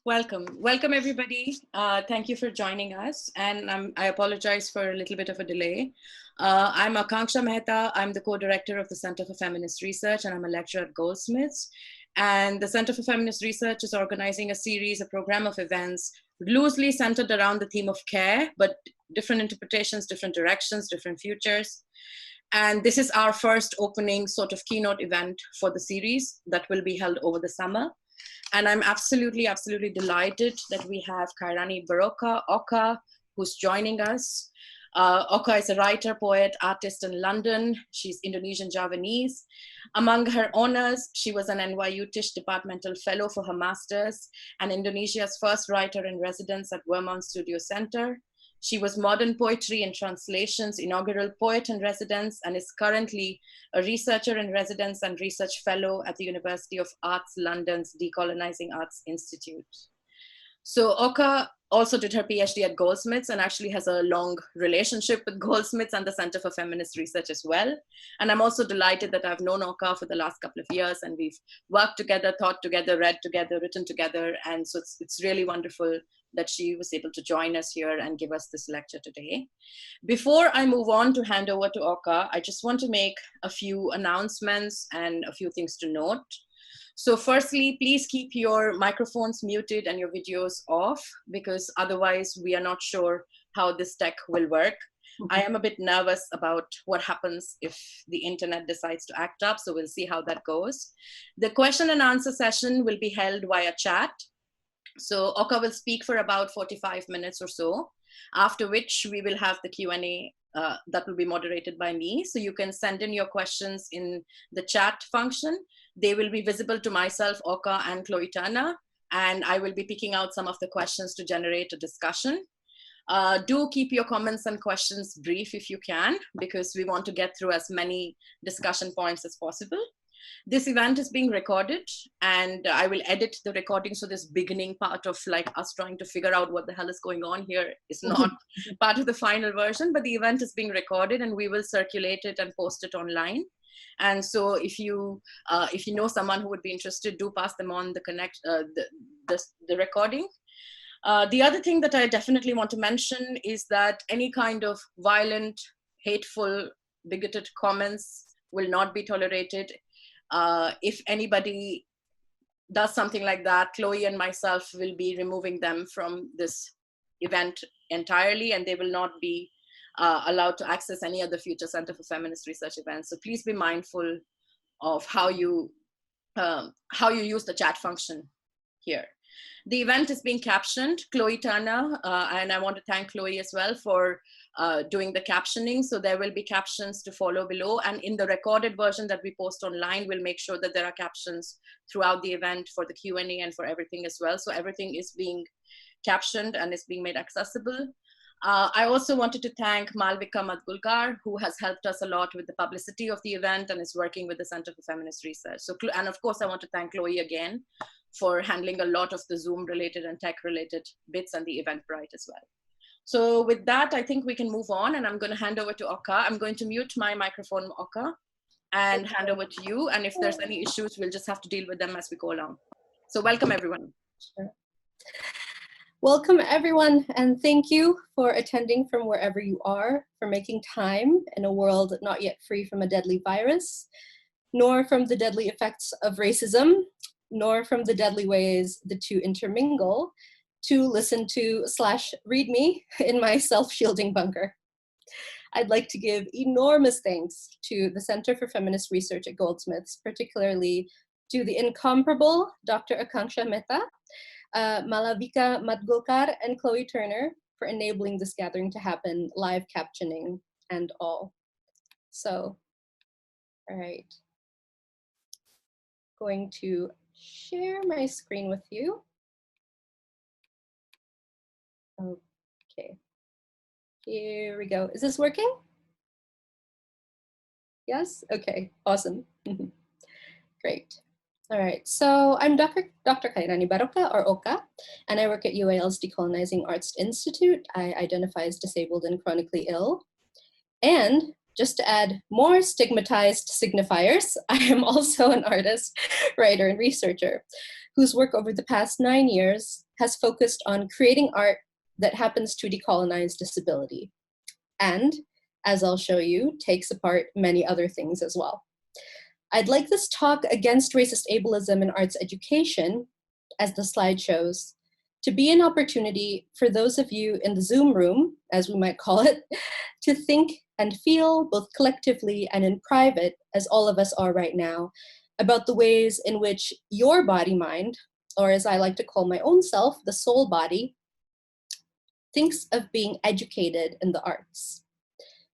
Welcome everybody. Thank you for joining us. And I apologize for a little bit of a delay. I'm Akanksha Mehta. I'm the co-director of the Center for Feminist Research, and I'm a lecturer at Goldsmiths. And the Center for Feminist Research is organizing a program of events loosely centered around the theme of care, but different interpretations, different directions, different futures. And this is our first opening sort of keynote event for the series that will be held over the summer. And I'm absolutely delighted that we have Khairani Barokka, Oka, who's joining us. Oka is a writer, poet, artist in London. She's Indonesian Javanese. Among her honors, she was an NYU Tisch Departmental Fellow for her master's and Indonesia's first writer in residence at Vermont Studio Center. She was Modern Poetry and Translation's inaugural poet in residence and is currently a researcher in residence and research fellow at the University of Arts London's Decolonising Arts Institute. So Oka also did her PhD at Goldsmiths and actually has a long relationship with Goldsmiths and the Center for Feminist Research as well. And I'm also delighted that I've known Oka for the last couple of years, and we've worked together, thought together, read together, written together. And so it's really wonderful that she was able to join us here and give us this lecture today. Before I move on to hand over to Oka, I just want to make a few announcements and a few things to note. So firstly, please keep your microphones muted and your videos off, because otherwise we are not sure how this tech will work. I am a bit nervous about what happens if the internet decides to act up, so we'll see how that goes. The question and answer session will be held via chat. So Oka will speak for about 45 minutes or so, after which we will have the Q&A that will be moderated by me. So you can send in your questions in the chat function. They will be visible to myself, Oka, and Chloe Turner, and I will be picking out some of the questions to generate a discussion. Do keep your comments and questions brief if you can, because we want to get through as many discussion points as possible. This event is being recorded, and I will edit the recording, so this beginning part of like us trying to figure out what the hell is going on here is not part of the final version, but the event is being recorded and we will circulate it and post it online. And so if you know someone who would be interested, do pass them on the recording. The other thing that I definitely want to mention is that any kind of violent, hateful, bigoted comments will not be tolerated. If anybody does something like that, Chloe and myself will be removing them from this event entirely, and they will not be allowed to access any other future Center for Feminist Research events. So please be mindful of how you use the chat function here. The event is being captioned, Chloe Turner, and I want to thank Chloe as well for doing the captioning. So there will be captions to follow below, and in the recorded version that we post online, we'll make sure that there are captions throughout the event for the Q&A and for everything as well. So everything is being captioned and is being made accessible. I also wanted to thank Malavika Madgulkar, who has helped us a lot with the publicity of the event and is working with the Center for Feminist Research. So, and of course, I want to thank Chloe again for handling a lot of the Zoom related and tech related bits and the Eventbrite as well. So with that, I think we can move on, and I'm going to hand over to Oka. I'm going to mute my microphone, Oka, and hand over to you. And if there's any issues, we'll just have to deal with them as we go along. So welcome, everyone. Sure. Welcome, everyone, and thank you for attending from wherever you are, for making time in a world not yet free from a deadly virus, nor from the deadly effects of racism, nor from the deadly ways the two intermingle, to listen to / read me in my self-shielding bunker. I'd like to give enormous thanks to the Center for Feminist Research at Goldsmiths, particularly to the incomparable Dr. Akanksha Mehta, Malavika, Madgulkar, and Chloe Turner for enabling this gathering to happen, live captioning and all. So, all right. Going to share my screen with you. Okay, here we go. Is this working? Yes? Okay, awesome. Great. All right, so I'm Dr. Khairani Barokka, or Oka, and I work at UAL's Decolonising Arts Institute. I identify as disabled and chronically ill. And just to add more stigmatized signifiers, I am also an artist, writer, and researcher. whose work over the past 9 years has focused on creating art that happens to decolonize disability. And, as I'll show you, takes apart many other things as well. I'd like this talk against racist ableism in arts education, as the slide shows, to be an opportunity for those of you in the Zoom room, as we might call it, to think and feel both collectively and in private, as all of us are right now, about the ways in which your body mind, or as I like to call my own self, the soul body, thinks of being educated in the arts,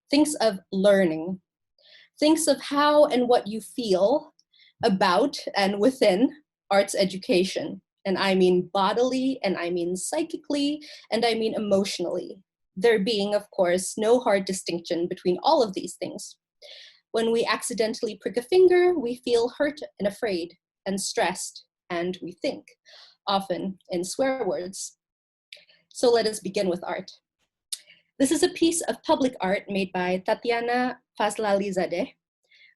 thinks of learning, thinks of how and what you feel about and within arts education. And I mean bodily, and I mean psychically, and I mean emotionally. There being, of course, no hard distinction between all of these things. When we accidentally prick a finger, we feel hurt and afraid and stressed, and we think, often in swear words. So let us begin with art. This is a piece of public art made by Tatiana Fazlalizadeh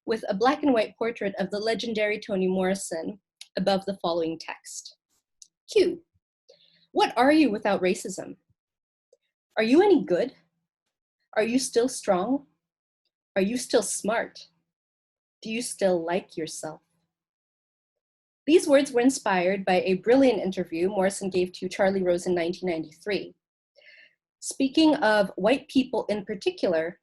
with a black and white portrait of the legendary Toni Morrison above the following text. Q. What are you without racism? Are you any good? Are you still strong? Are you still smart? Do you still like yourself? These words were inspired by a brilliant interview Morrison gave to Charlie Rose in 1993. Speaking of white people in particular,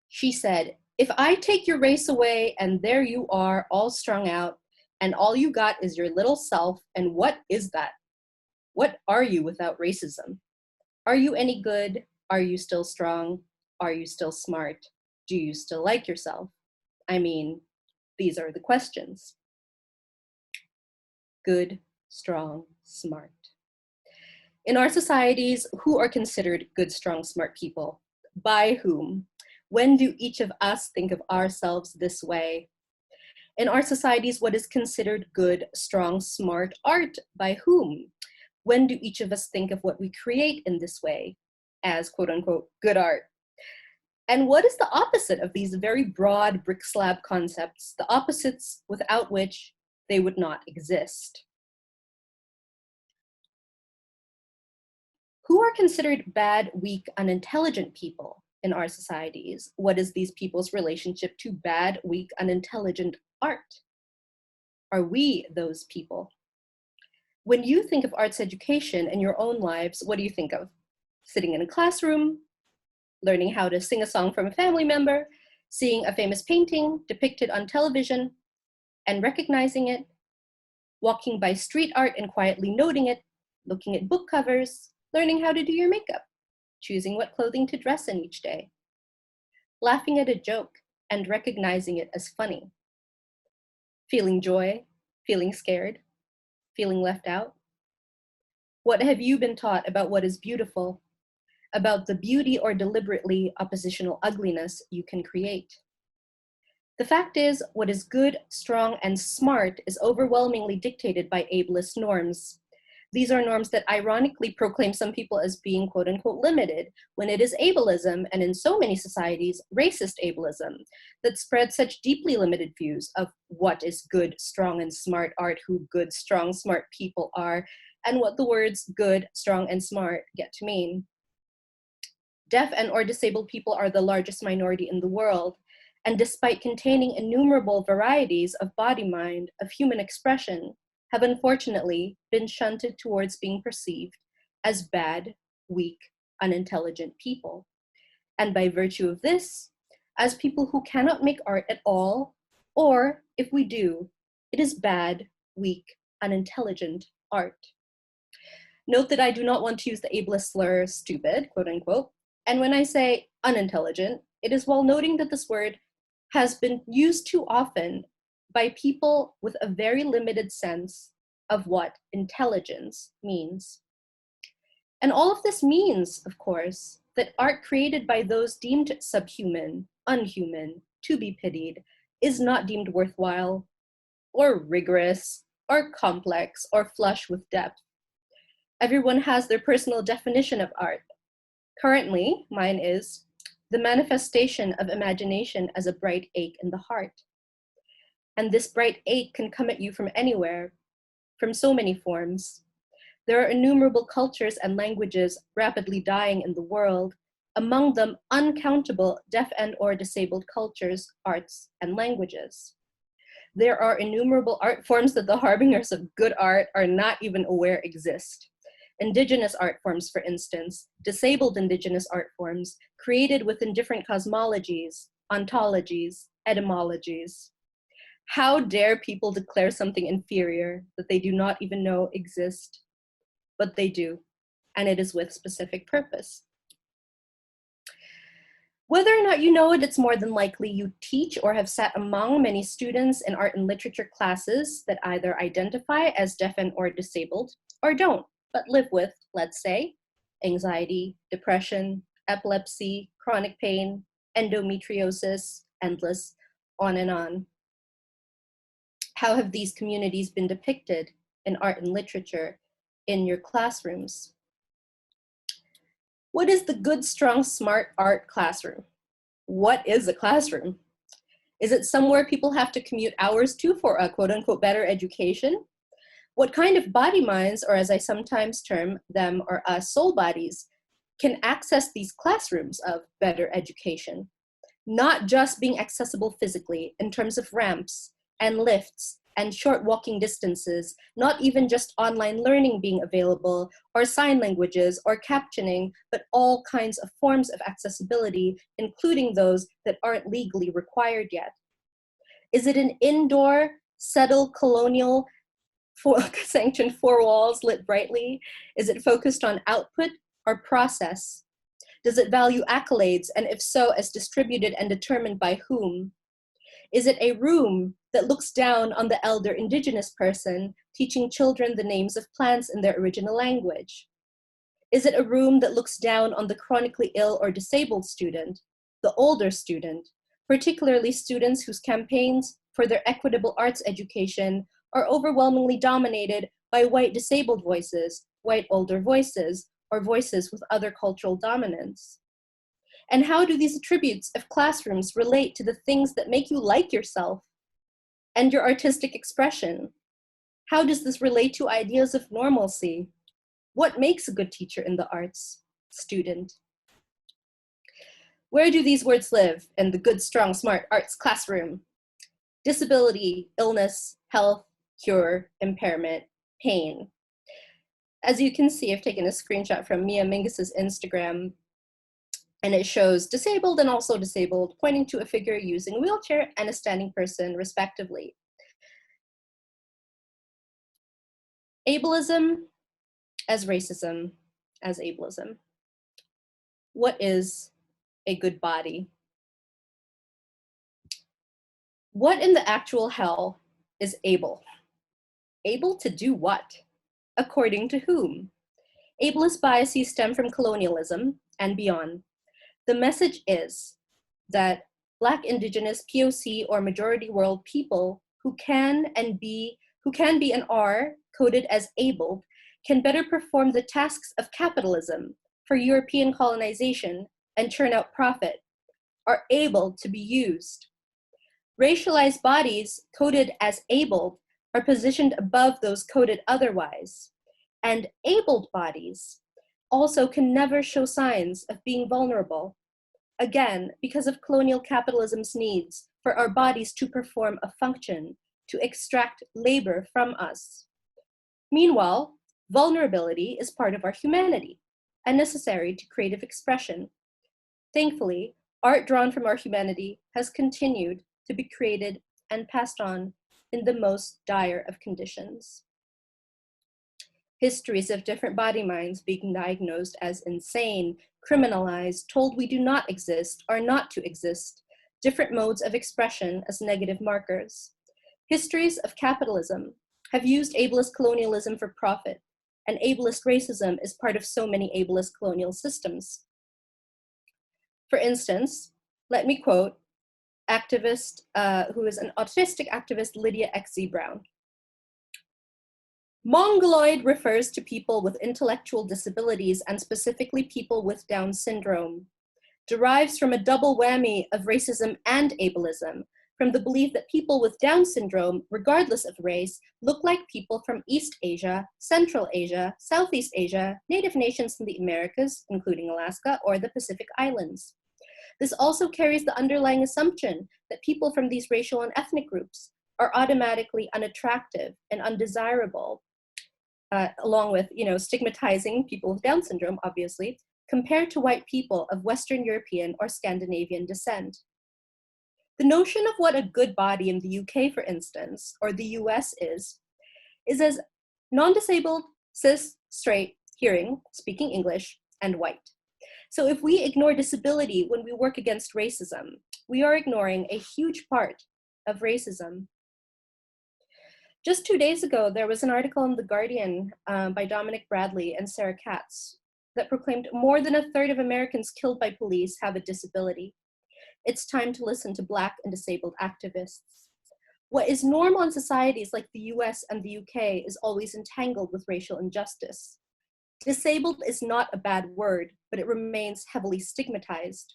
she said, "If I take your race away and there you are all strung out and all you got is your little self, and what is that? What are you without racism? Are you any good? Are you still strong? Are you still smart? Do you still like yourself?" I mean, these are the questions. Good, strong, smart. In our societies, who are considered good, strong, smart people? By whom? When do each of us think of ourselves this way? In our societies, what is considered good, strong, smart art? By whom? When do each of us think of what we create in this way as quote unquote good art? And what is the opposite of these very broad brick slab concepts, the opposites without which they would not exist? Who are considered bad, weak, unintelligent people in our societies? What is these people's relationship to bad, weak, unintelligent art? Are we those people? When you think of arts education in your own lives, what do you think of? Sitting in a classroom, learning how to sing a song from a family member, seeing a famous painting depicted on television and recognizing it, walking by street art and quietly noting it, looking at book covers, learning how to do your makeup, choosing what clothing to dress in each day, laughing at a joke and recognizing it as funny, feeling joy, feeling scared, feeling left out. What have you been taught about what is beautiful, about the beauty or deliberately oppositional ugliness you can create? The fact is, what is good, strong, and smart is overwhelmingly dictated by ableist norms. These are norms that ironically proclaim some people as being quote unquote limited, when it is ableism, and in so many societies, racist ableism, that spread such deeply limited views of what is good, strong, and smart art, who good, strong, smart people are, and what the words good, strong, and smart get to mean. Deaf and or disabled people are the largest minority in the world, and despite containing innumerable varieties of body mind, of human expression, have unfortunately been shunted towards being perceived as bad, weak, unintelligent people. And by virtue of this, as people who cannot make art at all, or if we do, it is bad, weak, unintelligent art. Note that I do not want to use the ableist slur stupid, quote unquote, and when I say unintelligent, it is while noting that this word has been used too often by people with a very limited sense of what intelligence means. And all of this means, of course, that art created by those deemed subhuman, unhuman, to be pitied, is not deemed worthwhile, or rigorous, or complex, or flush with depth. Everyone has their personal definition of art. Currently, mine is the manifestation of imagination as a bright ache in the heart. And this bright ache can come at you from anywhere, from so many forms. There are innumerable cultures and languages rapidly dying in the world, among them uncountable deaf and/or disabled cultures, arts, and languages. There are innumerable art forms that the harbingers of good art are not even aware exist. Indigenous art forms, for instance, disabled indigenous art forms created within different cosmologies, ontologies, etymologies. How dare people declare something inferior that they do not even know exist? But they do, and it is with specific purpose. Whether or not you know it, it's more than likely you teach or have sat among many students in art and literature classes that either identify as deaf and/or disabled, or don't, but live with, let's say, anxiety, depression, epilepsy, chronic pain, endometriosis, endless, on and on. How have these communities been depicted in art and literature in your classrooms? What is the good, strong, smart art classroom? What is a classroom? Is it somewhere people have to commute hours to for a quote unquote better education? What kind of body minds, or as I sometimes term them, or soul bodies, can access these classrooms of better education? Not just being accessible physically in terms of ramps and lifts and short walking distances, not even just online learning being available, or sign languages, or captioning, but all kinds of forms of accessibility, including those that aren't legally required yet. Is it an indoor, settled, colonial, sanctioned four walls lit brightly? Is it focused on output or process? Does it value accolades, and if so, as distributed and determined by whom? Is it a room that looks down on the elder indigenous person, teaching children the names of plants in their original language? Is it a room that looks down on the chronically ill or disabled student, the older student, particularly students whose campaigns for their equitable arts education are overwhelmingly dominated by white disabled voices, white older voices, or voices with other cultural dominance? And how do these attributes of classrooms relate to the things that make you like yourself and your artistic expression? How does this relate to ideas of normalcy? What makes a good teacher in the arts? Student. Where do these words live in the good, strong, smart arts classroom? Disability, illness, health, cure, impairment, pain. As you can see, I've taken a screenshot from Mia Mingus's Instagram, and it shows disabled and also disabled, pointing to a figure using a wheelchair and a standing person, respectively. Ableism as racism as ableism. What is a good body? What in the actual hell is able? Able to do what? According to whom? Ableist biases stem from colonialism and beyond. The message is that Black, Indigenous, POC, or majority world people who can be and are coded as abled can better perform the tasks of capitalism for European colonization and churn out profit, are able to be used. Racialized bodies coded as abled are positioned above those coded otherwise, and abled bodies also can never show signs of being vulnerable, again, because of colonial capitalism's needs for our bodies to perform a function, to extract labor from us. Meanwhile, vulnerability is part of our humanity and necessary to creative expression. Thankfully, art drawn from our humanity has continued to be created and passed on in the most dire of conditions. Histories of different body minds being diagnosed as insane, criminalized, told we do not exist, are not to exist, different modes of expression as negative markers. Histories of capitalism have used ableist colonialism for profit, and ableist racism is part of so many ableist colonial systems. For instance, let me quote activist, who is an autistic activist, Lydia X.Z. Brown. Mongoloid refers to people with intellectual disabilities and specifically people with Down syndrome. Derives from a double whammy of racism and ableism, from the belief that people with Down syndrome, regardless of race, look like people from East Asia, Central Asia, Southeast Asia, native nations in the Americas, including Alaska, or the Pacific Islands. This also carries the underlying assumption that people from these racial and ethnic groups are automatically unattractive and undesirable, along with, stigmatizing people with Down syndrome, obviously, compared to white people of Western European or Scandinavian descent. The notion of what a good body in the UK, for instance, or the US is as non-disabled, cis, straight, hearing, speaking English, and white. So if we ignore disability when we work against racism, we are ignoring a huge part of racism. Just 2 days ago, there was an article in The Guardian by Dominic Bradley and Sarah Katz that proclaimed more than a third of Americans killed by police have a disability. It's time to listen to Black and disabled activists. What is normal in societies like the US and the UK is always entangled with racial injustice. Disabled is not a bad word, but it remains heavily stigmatized.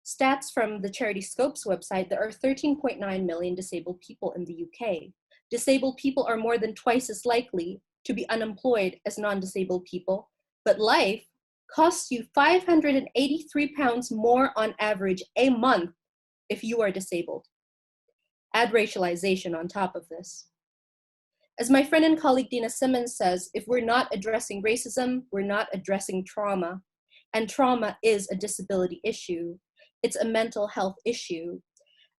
Stats from the charity Scopes website, there are 13.9 million disabled people in the UK. Disabled people are more than twice as likely to be unemployed as non-disabled people, but life costs you £583 more on average a month if you are disabled. Add racialization on top of this. As my friend and colleague Dina Simmons says, if we're not addressing racism, we're not addressing trauma. And trauma is a disability issue. It's a mental health issue.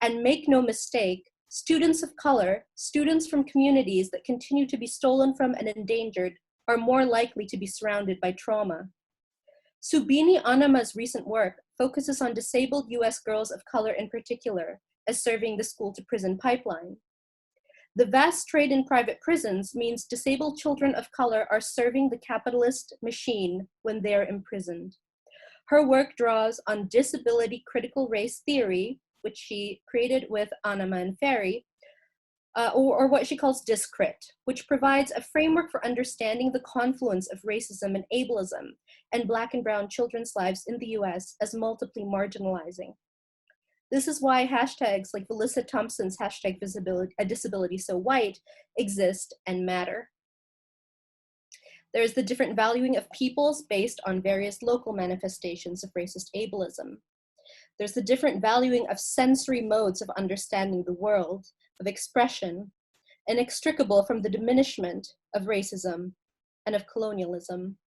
And make no mistake, students of color, students from communities that continue to be stolen from and endangered are more likely to be surrounded by trauma. Subini Anama's recent work focuses on disabled US girls of color in particular as serving the school-to-prison pipeline. The vast trade in private prisons means disabled children of color are serving the capitalist machine when they are imprisoned. Her work draws on disability critical race theory, which she created with Anama and Ferry, or what she calls discrit, which provides a framework for understanding the confluence of racism and ableism and Black and brown children's lives in the US as multiply marginalizing. This is why hashtags like Melissa Thompson's hashtag disability so white exist and matter. There's the different valuing of peoples based on various local manifestations of racist ableism. There's the different valuing of sensory modes of understanding the world, of expression, inextricable from the diminishment of racism and of colonialism.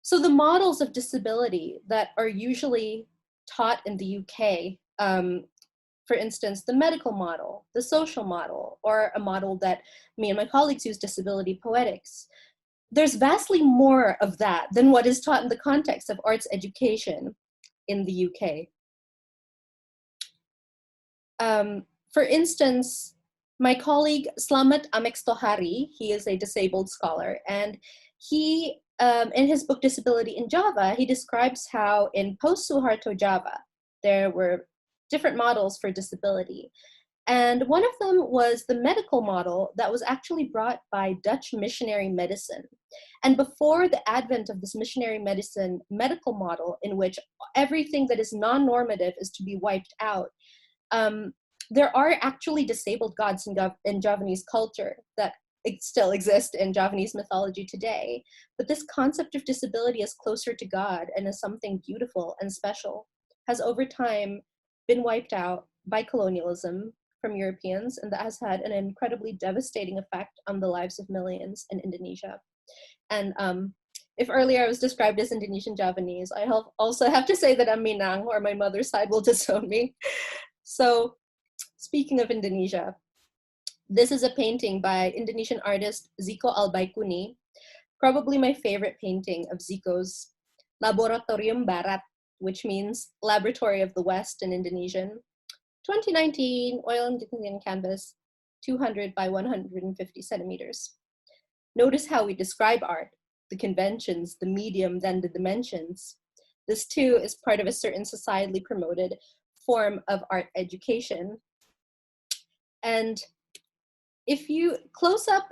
So the models of disability that are usually taught in the UK, for instance, the medical model, the social model, or a model that me and my colleagues use, disability poetics. There's vastly more of that than what is taught in the context of arts education in the UK. For instance, my colleague Slamet Amekstohari, he is a disabled scholar, and he, in his book Disability in Java, he describes how in post-Suharto Java, there were different models for disability. And one of them was the medical model that was actually brought by Dutch missionary medicine. And before the advent of this missionary medicine medical model, in which everything that is non-normative is to be wiped out, there are actually disabled gods in Javanese culture that still exist in Javanese mythology today. But this concept of disability as closer to God and as something beautiful and special has over time been wiped out by colonialism from Europeans, and that has had an incredibly devastating effect on the lives of millions in Indonesia. And if earlier I was described as Indonesian Javanese, I also have to say that I'm Minang, or my mother's side will disown me. So speaking of Indonesia, this is a painting by Indonesian artist Ziko Albaikuni, probably my favorite painting of Ziko's, Laboratorium Barat, which means Laboratory of the West in Indonesian. 2019, oil and Dickensian canvas, 200 by 150 centimeters. Notice how we describe art, the conventions, the medium, then the dimensions. This too is part of a certain societally promoted form of art education. And if you close up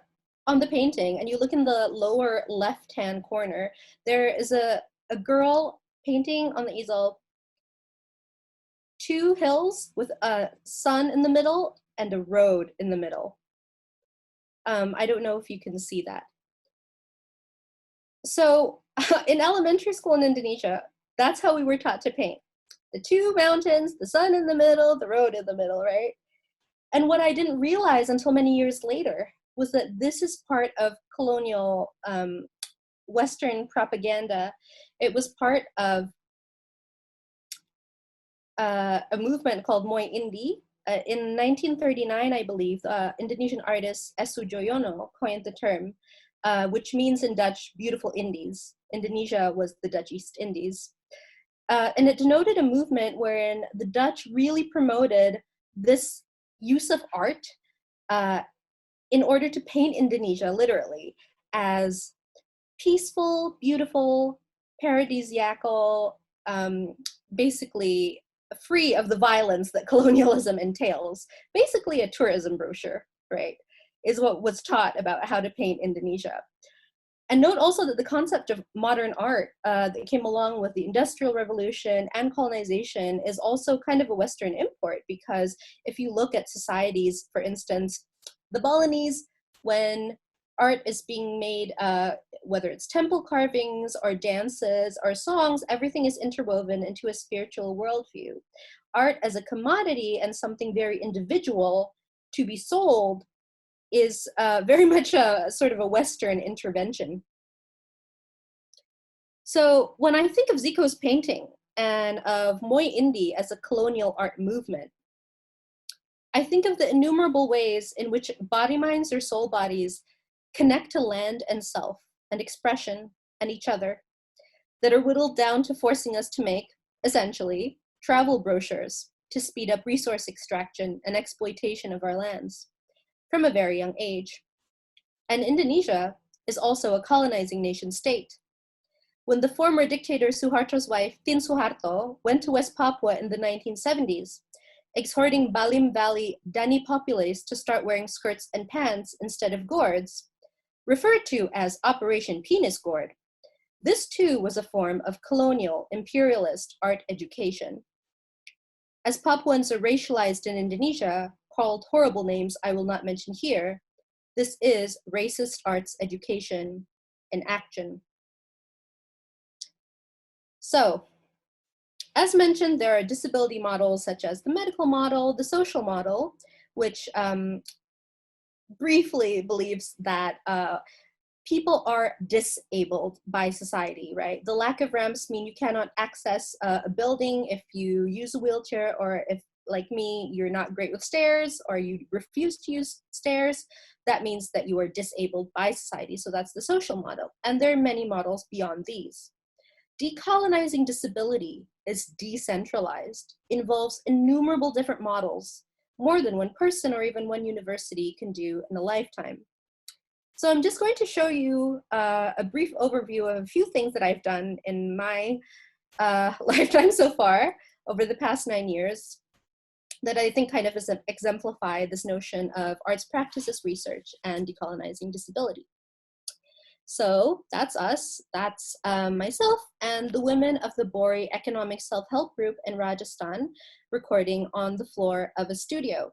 on the painting and you look in the lower left-hand corner, there is a girl painting on the easel two hills with a sun in the middle and a road in the middle. I don't know if you can see that. So in elementary school in Indonesia, that's how we were taught to paint. The two mountains, the sun in the middle, the road in the middle, right? And what I didn't realize until many years later was that this is part of colonial Western propaganda. It was part of a movement called Moy Indi. In 1939, I believe, Indonesian artist S. Sujoyono coined the term, which means in Dutch, beautiful Indies. Indonesia was the Dutch East Indies. And it denoted a movement wherein the Dutch really promoted this use of art in order to paint Indonesia, literally, as peaceful, beautiful, paradisiacal, basically free of the violence that colonialism entails. Basically a tourism brochure, right, is what was taught about how to paint Indonesia. And note also that the concept of modern art that came along with the Industrial Revolution and colonization is also kind of a Western import, because if you look at societies, for instance, the Balinese, when art is being made, whether it's temple carvings or dances or songs, everything is interwoven into a spiritual worldview. Art as a commodity and something very individual to be sold is very much a sort of a Western intervention. So when I think of Zico's painting and of Moy Indi as a colonial art movement, I think of the innumerable ways in which body minds or soul bodies connect to land and self and expression and each other, that are whittled down to forcing us to make, essentially, travel brochures to speed up resource extraction and exploitation of our lands from a very young age. And Indonesia is also a colonizing nation state. When the former dictator Suharto's wife, Tin Suharto, went to West Papua in the 1970s, exhorting Balim Valley Dani populace to start wearing skirts and pants instead of gourds, referred to as Operation Penis Gourd, this too was a form of colonial, imperialist art education. As Papuans are racialized in Indonesia, called horrible names I will not mention here, this is racist arts education in action. So, as mentioned, there are disability models such as the medical model, the social model, which briefly believes that people are disabled by society, right? The lack of ramps mean you cannot access a building if you use a wheelchair, or if, like me, you're not great with stairs or you refuse to use stairs. That means that you are disabled by society. So that's the social model. And there are many models beyond these. Decolonizing disability is decentralized, involves innumerable different models, more than one person or even one university can do in a lifetime. So I'm just going to show you a brief overview of a few things that I've done in my lifetime so far over the past 9 years that I think kind of exemplify this notion of arts practices research and decolonizing disability. So that's us, that's myself and the women of the Bori Economic Self-Help Group in Rajasthan recording on the floor of a studio.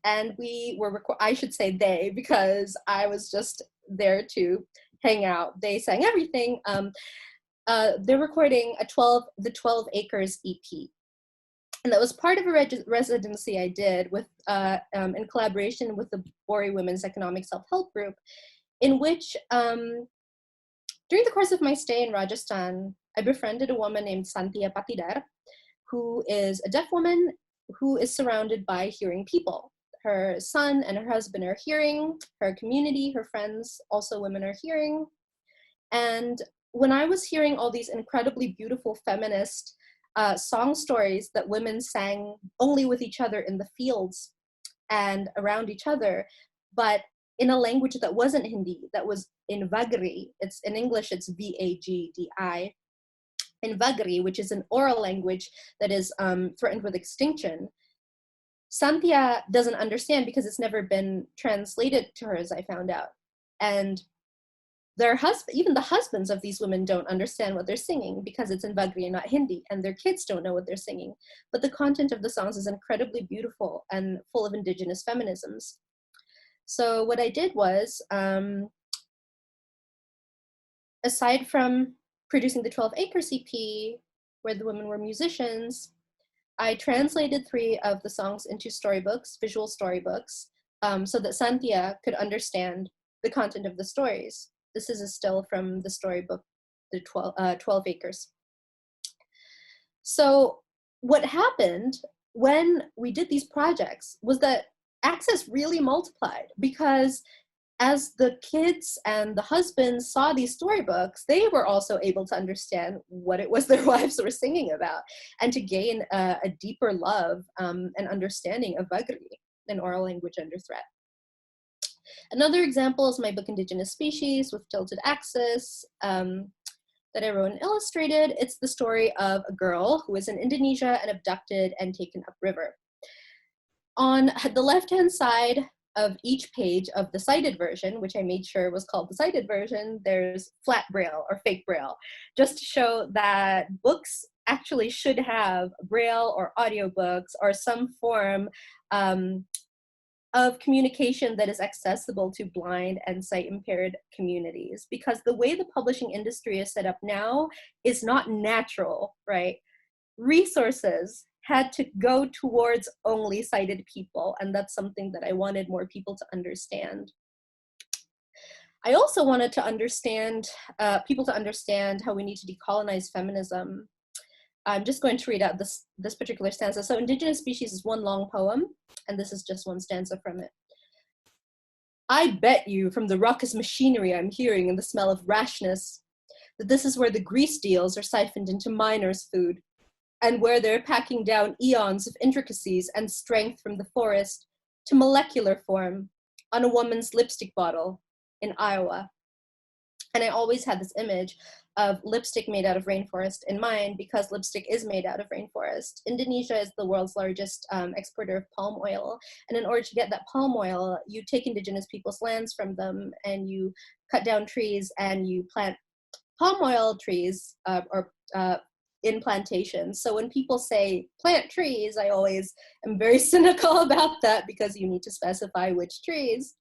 And we were, I should say they, because I was just there to hang out. They sang everything. They're recording the 12 Acres EP. And that was part of a residency I did with, in collaboration with the Bori Women's Economic Self-Help Group, in which during the course of my stay in Rajasthan, I befriended a woman named Santia Patidar, who is a deaf woman who is surrounded by hearing people. Her son and her husband are hearing, her community, her friends, also women are hearing. And when I was hearing all these incredibly beautiful feminist song stories that women sang only with each other in the fields and around each other, but in a language that wasn't Hindi, that was in Vagri. It's in English, it's V-A-G-D-I. In Vagri, which is an oral language that is threatened with extinction. Santia doesn't understand because it's never been translated to her, as I found out. And even the husbands of these women don't understand what they're singing because it's in Bagri and not Hindi, and their kids don't know what they're singing. But the content of the songs is incredibly beautiful and full of indigenous feminisms. So what I did was, aside from producing the 12-acre CP, where the women were musicians, I translated 3 of the songs into storybooks, visual storybooks, so that Santia could understand the content of the stories. This is a still from the storybook, the 12 Acres. So what happened when we did these projects was that access really multiplied, because as the kids and the husbands saw these storybooks, they were also able to understand what it was their wives were singing about, and to gain a deeper love and understanding of Bagri, an oral language under threat. Another example is my book, Indigenous Species, with tilted axis, that I wrote and illustrated. It's the story of a girl who was in Indonesia and abducted and taken upriver. On the left-hand side of each page of the cited version, which I made sure was called the cited version, there's flat braille or fake braille, just to show that books actually should have braille or audiobooks or some form of communication that is accessible to blind and sight-impaired communities, because the way the publishing industry is set up now is not natural, right? Resources had to go towards only sighted people, and that's something that I wanted more people to understand. I also wanted to understand, people to understand how we need to decolonize feminism. I'm just going to read out this particular stanza. So Indigenous Species is one long poem, and this is just one stanza from it. I bet you from the raucous machinery I'm hearing and the smell of rashness that this is where the grease deals are siphoned into miners' food, and where they're packing down eons of intricacies and strength from the forest to molecular form on a woman's lipstick bottle in Iowa. And I always had this image of lipstick made out of rainforest in mind, because lipstick is made out of rainforest. Indonesia is the world's largest exporter of palm oil. And in order to get that palm oil, you take indigenous people's lands from them and you cut down trees and you plant palm oil trees in plantations. So when people say plant trees, I always am very cynical about that, because you need to specify which trees.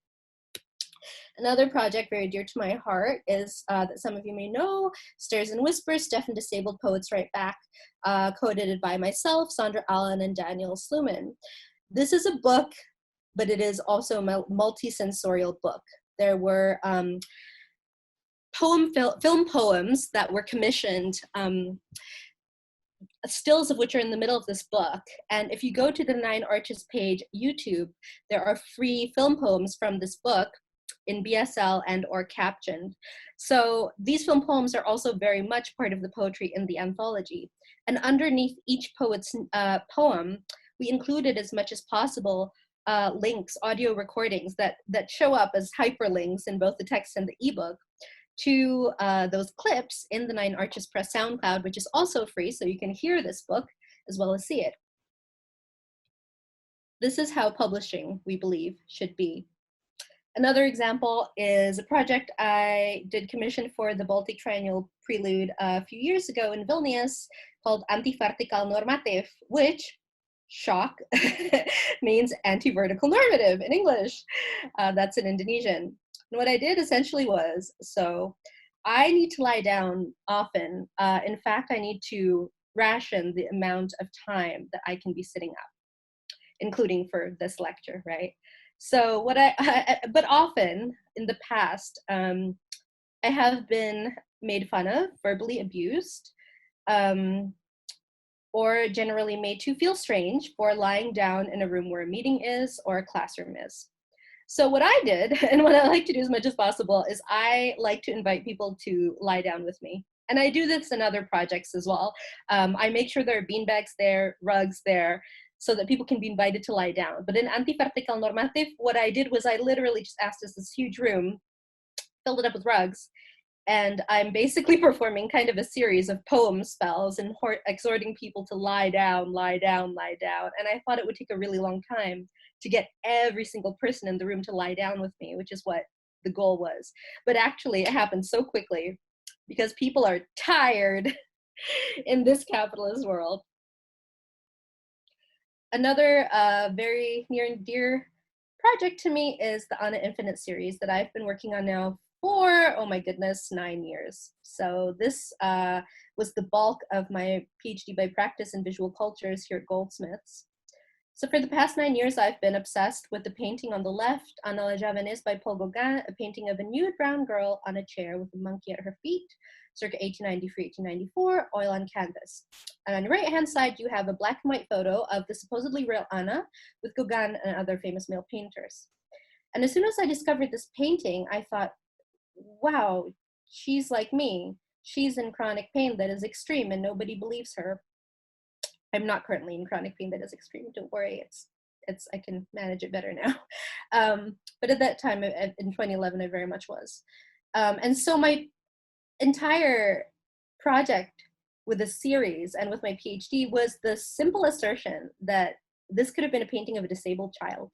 Another project very dear to my heart is that some of you may know, Stares and Whispers, Deaf and Disabled Poets Write Back, co-edited by myself, Sandra Allen, and Daniel Sluman. This is a book, but it is also a multi-sensorial book. There were film poems that were commissioned, stills of which are in the middle of this book. And if you go to the 9 Arches page, YouTube, there are free film poems from this book in BSL and or captioned. So these film poems are also very much part of the poetry in the anthology. And underneath each poet's poem, we included as much as possible links, audio recordings that show up as hyperlinks in both the text and the ebook to those clips in the 9 Arches Press SoundCloud, which is also free, so you can hear this book as well as see it. This is how publishing, we believe, should be. Another example is a project I did commission for the Baltic Triennial Prelude a few years ago in Vilnius called Anti-Vertical Normative, which, shock, means anti-vertical normative in English. That's in Indonesian. And what I did essentially was, so I need to lie down often. In fact, I need to ration the amount of time that I can be sitting up, including for this lecture, right? So but often in the past, I have been made fun of, verbally abused, or generally made to feel strange for lying down in a room where a meeting is or a classroom is. So what I did, and what I like to do as much as possible, is I like to invite people to lie down with me. And I do this in other projects as well. I make sure there are beanbags there, rugs there, so that people can be invited to lie down. But in Anti-Vertical Normative, what I did was I literally just asked us this huge room, filled it up with rugs, and I'm basically performing kind of a series of poem spells and exhorting people to lie down, lie down, lie down. And I thought it would take a really long time to get every single person in the room to lie down with me, which is what the goal was. But actually, it happened so quickly because people are tired in this capitalist world. Another very near and dear project to me is the Anna Infinite series that I've been working on now for, oh my goodness, 9 years. So this was the bulk of my PhD by practice in visual cultures here at Goldsmiths. So for the past 9 years, I've been obsessed with the painting on the left, Anna la Javanese by Paul Gauguin, a painting of a nude brown girl on a chair with a monkey at her feet, circa 1893-1894, oil on canvas. And on the right-hand side, you have a black and white photo of the supposedly real Anna with Gauguin and other famous male painters. And as soon as I discovered this painting, I thought, wow, she's like me. She's in chronic pain that is extreme and nobody believes her. I'm not currently in chronic pain that is extreme. Don't worry, I can manage it better now. But at that time, in 2011, I very much was. And so my entire project with the series and with my PhD was the simple assertion that this could have been a painting of a disabled child.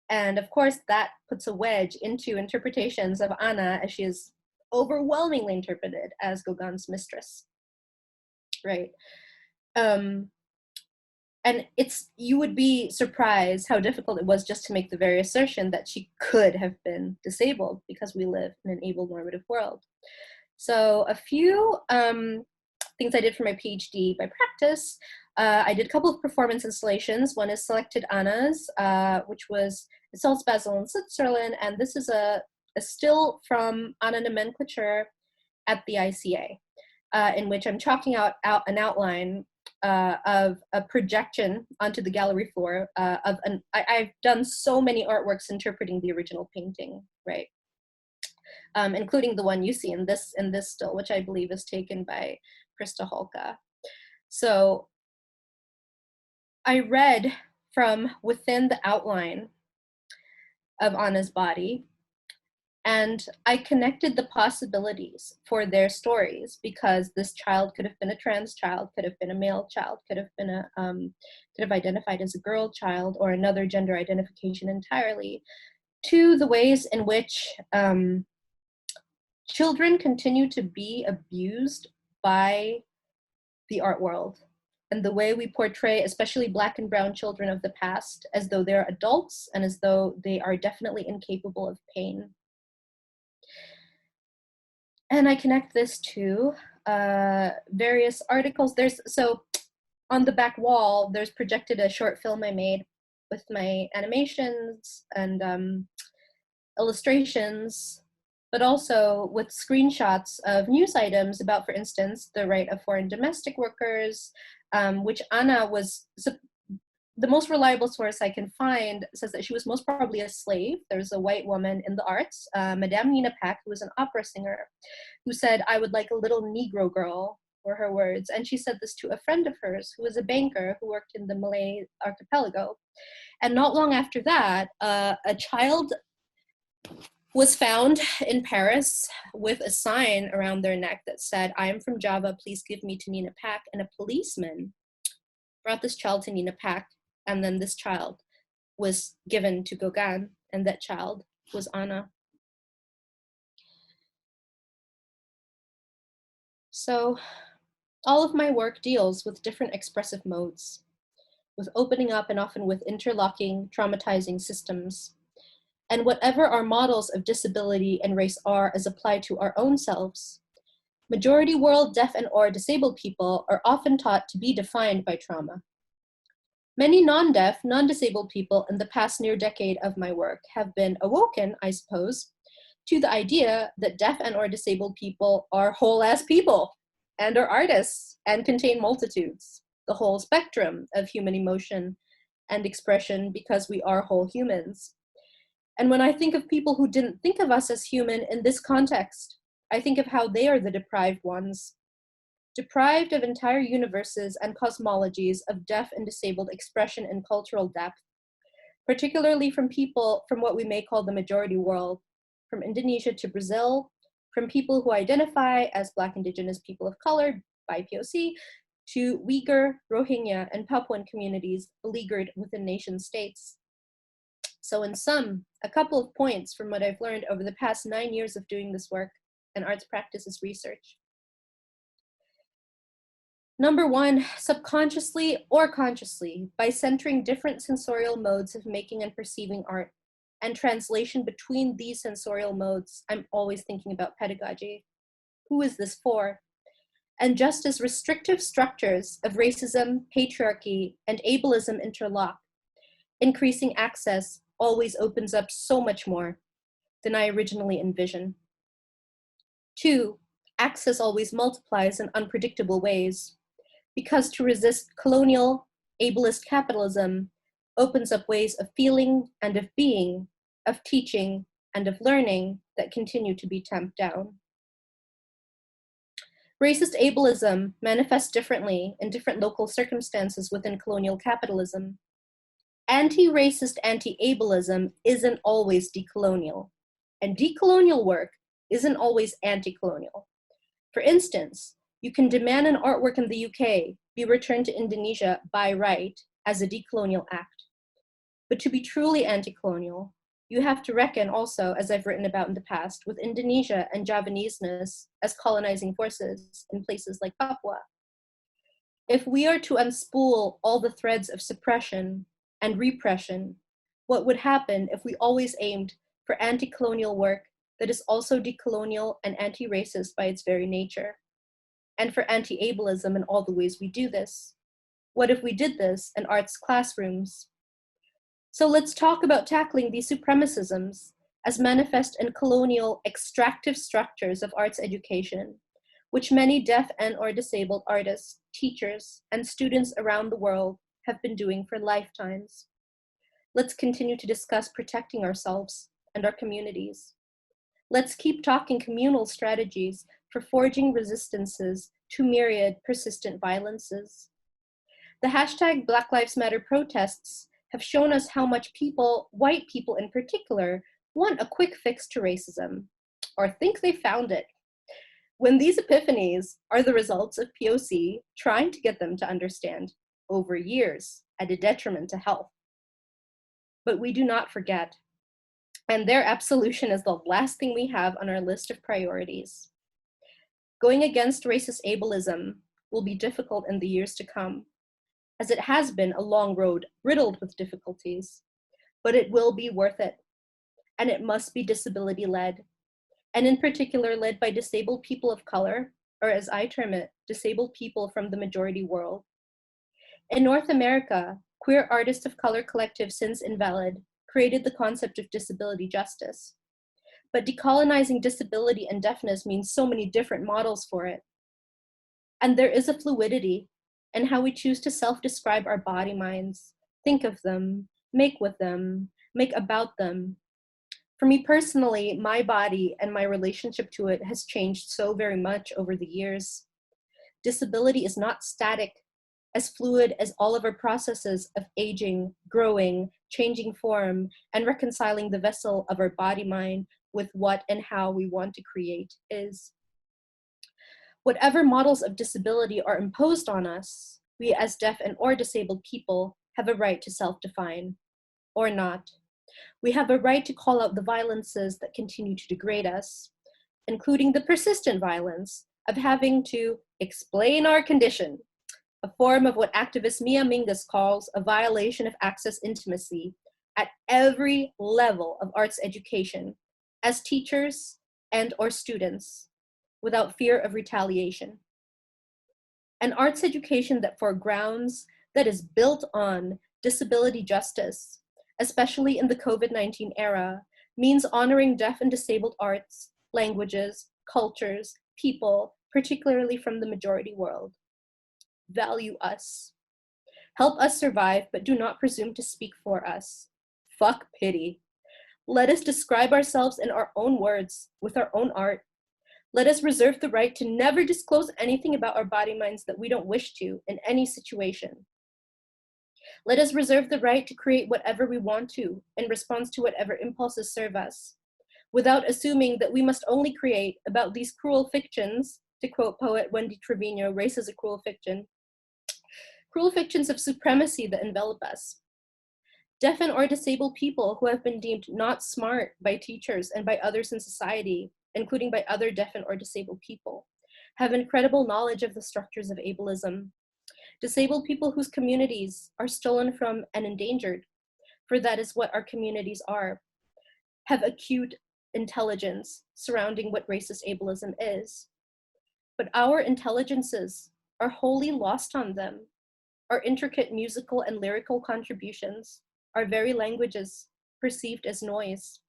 And of course, that puts a wedge into interpretations of Anna as she is overwhelmingly interpreted as Gauguin's mistress, right? And you would be surprised how difficult it was just to make the very assertion that she could have been disabled because we live in an able normative world. So a few things I did for my PhD by practice, I did a couple of performance installations. One is Selected Annas, which was at Salzbasel in Switzerland, and this is a still from Anna nomenclature at the ICA, in which I'm chalking out an outline of a projection onto the gallery floor I've done so many artworks interpreting the original painting, right? Including the one you see in this still, which I believe is taken by Krista Holka. So I read from within the outline of Anna's body, and I connected the possibilities for their stories because this child could have been a trans child, could have been a male child, could have been could have identified as a girl child or another gender identification entirely, to the ways in which children continue to be abused by the art world, and the way we portray especially Black and brown children of the past as though they're adults and as though they are definitely incapable of pain. And I connect this to various articles. So on the back wall, there's projected a short film I made with my animations and illustrations, but also with screenshots of news items about, for instance, the right of foreign domestic workers, which Anna was, the most reliable source I can find says that she was most probably a slave. There's a white woman in the arts, Madame Nina Pack, who was an opera singer, who said, "I would like a little Negro girl," were her words. And she said this to a friend of hers who was a banker who worked in the Malay archipelago. And not long after that, a child was found in Paris with a sign around their neck that said, "I am from Java, please give me to Nina Pack." And a policeman brought this child to Nina Pack, and then this child was given to Gauguin, and that child was Anna. So all of my work deals with different expressive modes, with opening up and often with interlocking, traumatizing systems. And whatever our models of disability and race are as applied to our own selves, majority world deaf and or disabled people are often taught to be defined by trauma. Many non-deaf, non-disabled people in the past near decade of my work have been awoken, I suppose, to the idea that deaf and or disabled people are whole-ass people and are artists and contain multitudes, the whole spectrum of human emotion and expression, because we are whole humans. And when I think of people who didn't think of us as human in this context, I think of how they are the deprived ones, deprived of entire universes and cosmologies of deaf and disabled expression and cultural depth, particularly from people from what we may call the majority world, from Indonesia to Brazil, from people who identify as Black, Indigenous people of color, BIPOC, to Uyghur, Rohingya, and Papuan communities beleaguered within nation states. So in sum, a couple of points from what I've learned over the past 9 years of doing this work and arts practices research. Number one, subconsciously or consciously, by centering different sensorial modes of making and perceiving art and translation between these sensorial modes, I'm always thinking about pedagogy. Who is this for? And just as restrictive structures of racism, patriarchy, and ableism interlock, increasing access always opens up so much more than I originally envisioned. Two, access always multiplies in unpredictable ways, because to resist colonial, ableist capitalism opens up ways of feeling and of being, of teaching and of learning that continue to be tamped down. Racist ableism manifests differently in different local circumstances within colonial capitalism. Anti-racist anti-ableism isn't always decolonial, and decolonial work isn't always anti-colonial. For instance, you can demand an artwork in the UK be returned to Indonesia by right as a decolonial act. But to be truly anti-colonial, you have to reckon also, as I've written about in the past, with Indonesia and Javanese-ness as colonizing forces in places like Papua. If we are to unspool all the threads of suppression and repression, what would happen if we always aimed for anti-colonial work that is also decolonial and anti-racist by its very nature, and for anti-ableism in all the ways we do this? What if we did this in arts classrooms? So let's talk about tackling these supremacisms as manifest in colonial extractive structures of arts education, which many deaf and or disabled artists, teachers, and students around the world have been doing for lifetimes. Let's continue to discuss protecting ourselves and our communities. Let's keep talking communal strategies for forging resistances to myriad persistent violences. The hashtag Black Lives Matter protests have shown us how much people, white people in particular, want a quick fix to racism, or think they found it, when these epiphanies are the results of POC trying to get them to understand over years at a detriment to health. But we do not forget, and their absolution is the last thing we have on our list of priorities. Going against racist ableism will be difficult in the years to come, as it has been a long road riddled with difficulties, but it will be worth it. And it must be disability-led, and in particular led by disabled people of color, or as I term it, disabled people from the majority world. In North America, queer artists of color collective Since Invalid created the concept of disability justice. But decolonizing disability and deafness means so many different models for it. And there is a fluidity in how we choose to self-describe our body minds, think of them, make with them, make about them. For me personally, my body and my relationship to it has changed so very much over the years. Disability is not static, as fluid as all of our processes of aging, growing, changing form, and reconciling the vessel of our body mind with what and how we want to create is. Whatever models of disability are imposed on us, we as deaf and or disabled people have a right to self-define, or not. We have a right to call out the violences that continue to degrade us, including the persistent violence of having to explain our condition, a form of what activist Mia Mingus calls a violation of access intimacy at every level of arts education, as teachers and or students, without fear of retaliation. An arts education that foregrounds, that is built on disability justice, especially in the COVID-19 era, means honoring deaf and disabled arts, languages, cultures, people, particularly from the majority world. Value us. Help us survive, but do not presume to speak for us. Fuck pity. Let us describe ourselves in our own words, with our own art. Let us reserve the right to never disclose anything about our body minds that we don't wish to in any situation. Let us reserve the right to create whatever we want to in response to whatever impulses serve us, without assuming that we must only create about these cruel fictions, to quote poet Wendy Trevino, race is a cruel fiction, cruel fictions of supremacy that envelop us. Deaf and or disabled people who have been deemed not smart by teachers and by others in society, including by other deaf and or disabled people, have incredible knowledge of the structures of ableism. Disabled people whose communities are stolen from and endangered, for that is what our communities are, have acute intelligence surrounding what racist ableism is. But our intelligences are wholly lost on them. Our intricate musical and lyrical contributions, our very languages perceived as noise.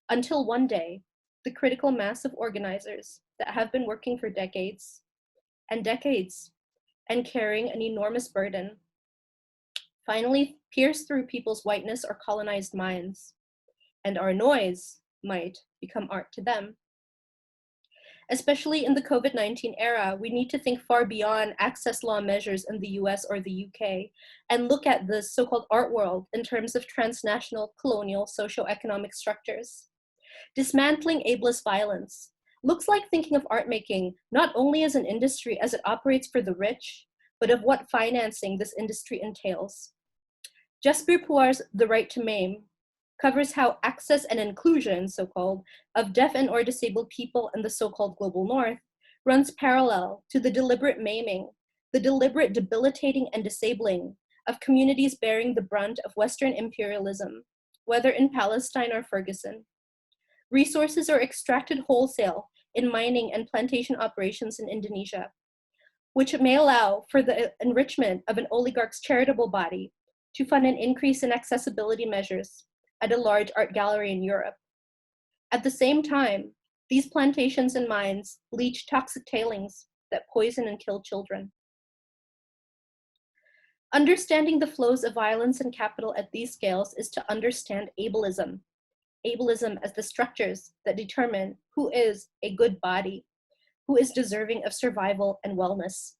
Until one day, the critical mass of organizers that have been working for decades and decades and carrying an enormous burden finally pierce through people's whiteness or colonized minds, and our noise might become art to them. Especially in the COVID-19 era, we need to think far beyond access law measures in the US or the UK and look at the so-called art world in terms of transnational, colonial, socio-economic structures. Dismantling ableist violence looks like thinking of art making not only as an industry as it operates for the rich, but of what financing this industry entails. Jasbir Puar's The Right to Maim covers how access and inclusion, so-called, of deaf and or disabled people in the so-called global north runs parallel to the deliberate maiming, the deliberate debilitating and disabling of communities bearing the brunt of Western imperialism, whether in Palestine or Ferguson. Resources are extracted wholesale in mining and plantation operations in Indonesia, which may allow for the enrichment of an oligarch's charitable body to fund an increase in accessibility measures at a large art gallery in Europe. At the same time, these plantations and mines leach toxic tailings that poison and kill children. Understanding the flows of violence and capital at these scales is to understand ableism. Ableism as the structures that determine who is a good body, who is deserving of survival and wellness.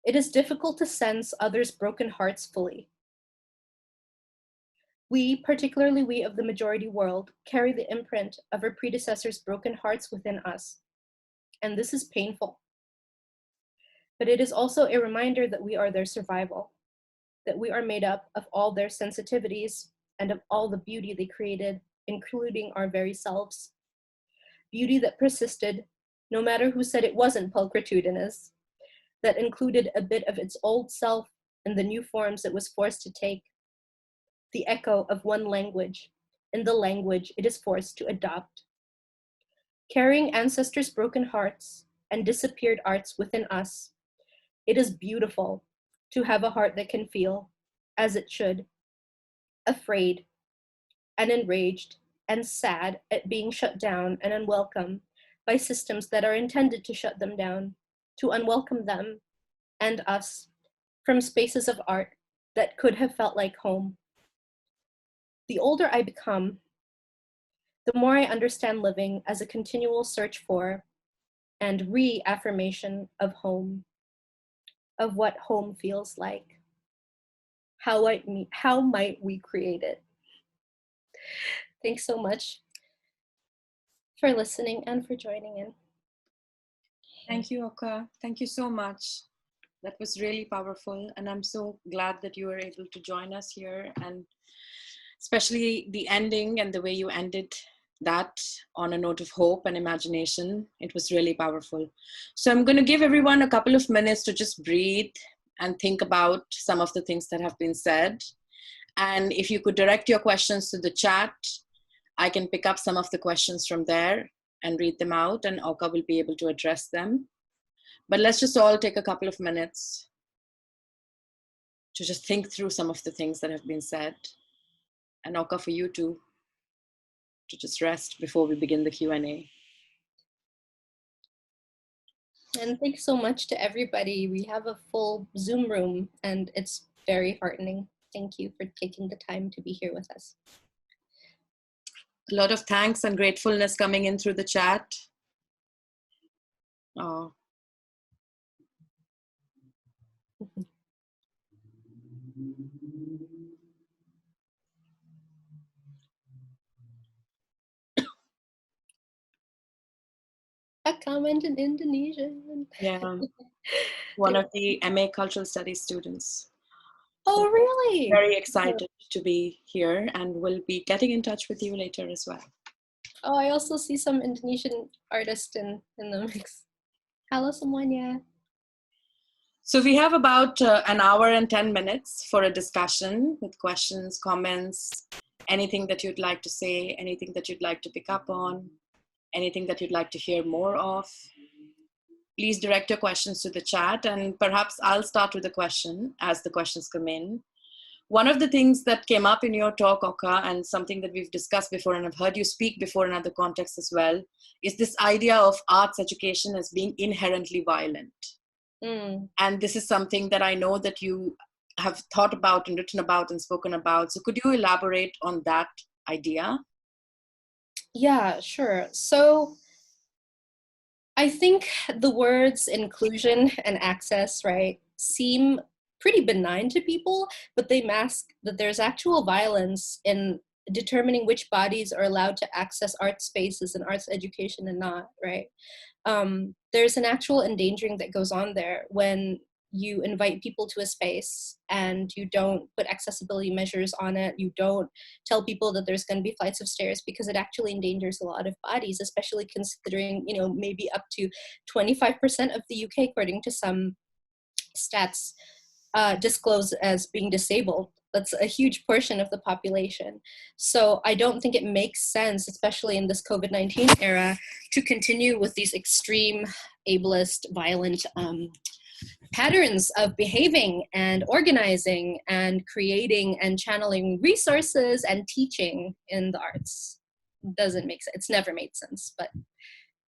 It is difficult to sense others' broken hearts fully. We, particularly we of the majority world, carry the imprint of our predecessors' broken hearts within us, and this is painful. But it is also a reminder that we are their survival, that we are made up of all their sensitivities and of all the beauty they created, including our very selves. Beauty that persisted, no matter who said it wasn't pulchritudinous, that included a bit of its old self in the new forms it was forced to take, the echo of one language in the language it is forced to adopt. Carrying ancestors' broken hearts and disappeared arts within us, it is beautiful to have a heart that can feel, as it should, afraid and enraged and sad at being shut down and unwelcome by systems that are intended to shut them down, to unwelcome them and us from spaces of art that could have felt like home. The older I become, the more I understand living as a continual search for and reaffirmation of home, of what home feels like. How might we create it? Thanks so much for listening and for joining in. Thank you, Oka. Thank you so much. That was really powerful. And I'm so glad that you were able to join us here, and especially the ending and the way you ended that on a note of hope and imagination. It was really powerful. So I'm going to give everyone a couple of minutes to just breathe and think about some of the things that have been said. And if you could direct your questions to the chat, I can pick up some of the questions from there and read them out, and Oka will be able to address them. But let's just all take a couple of minutes to just think through some of the things that have been said. And Oka, for you to just rest before we begin the Q&A. And thanks so much to everybody. We have a full Zoom room and it's very heartening. Thank you for taking the time to be here with us. A lot of thanks and gratefulness coming in through the chat. Oh. A comment in Indonesian. Yeah, one of the MA Cultural Studies students. Oh, really? Very excited to be here, and we'll be getting in touch with you later as well. Oh, I also see some Indonesian artists in the mix. Halo semuanya. So we have about an hour and 10 minutes for a discussion with questions, comments, anything that you'd like to say, anything that you'd like to pick up on, anything that you'd like to hear more of. Please direct your questions to the chat, and perhaps I'll start with a question as the questions come in. One of the things that came up in your talk, Oka, and something that we've discussed before, and I've heard you speak before in other contexts as well, is this idea of arts education as being inherently violent. And this is something that I know that you have thought about and written about and spoken about. So could you elaborate on that idea? Yeah, sure. So I think the words inclusion and access, right, seem pretty benign to people, but they mask that there's actual violence in determining which bodies are allowed to access art spaces and arts education and not, right? There's an actual endangering that goes on there when you invite people to a space and you don't put accessibility measures on it. You don't tell people that there's going to be flights of stairs, because it actually endangers a lot of bodies, especially considering, you know, maybe up to 25% of the UK, according to some stats, disclosed as being disabled. That's a huge portion of the population. So I don't think it makes sense, especially in this COVID-19 era, to continue with these extreme ableist, violent patterns of behaving and organizing and creating and channeling resources and teaching in the arts. It doesn't make sense. It's never made sense, but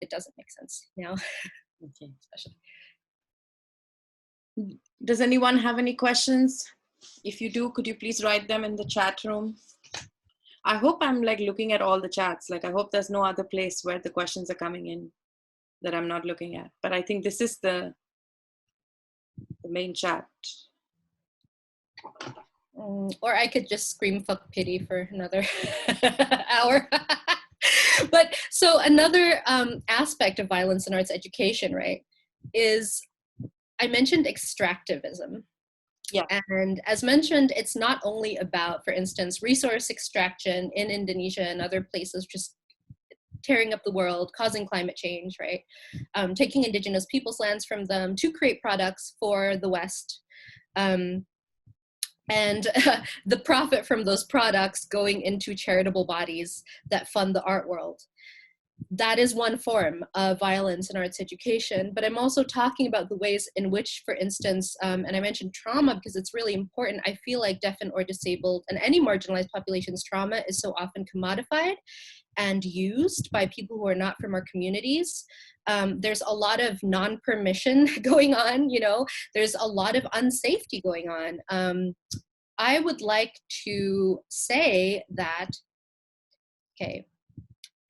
it doesn't make sense now. Okay. Especially. Does anyone have any questions? If you do, could you please write them in the chat room? I hope I'm like looking at all the chats. Like, I hope there's no other place where the questions are coming in that I'm not looking at. But I think this is the main chat. Or I could just scream fuck pity for another hour. But so another aspect of violence in arts education, right, is I mentioned extractivism. Yeah. And as mentioned, it's not only about, for instance, resource extraction in Indonesia and other places, just tearing up the world, causing climate change, right? Taking indigenous people's lands from them to create products for the West. And the profit from those products going into charitable bodies that fund the art world. That is one form of violence in arts education, but I'm also talking about the ways in which, for instance, and I mentioned trauma because it's really important. I feel like deaf and or disabled and any marginalized population's trauma is so often commodified and used by people who are not from our communities. There's a lot of non-permission going on, you know, there's a lot of unsafety going on. I would like to say that, okay,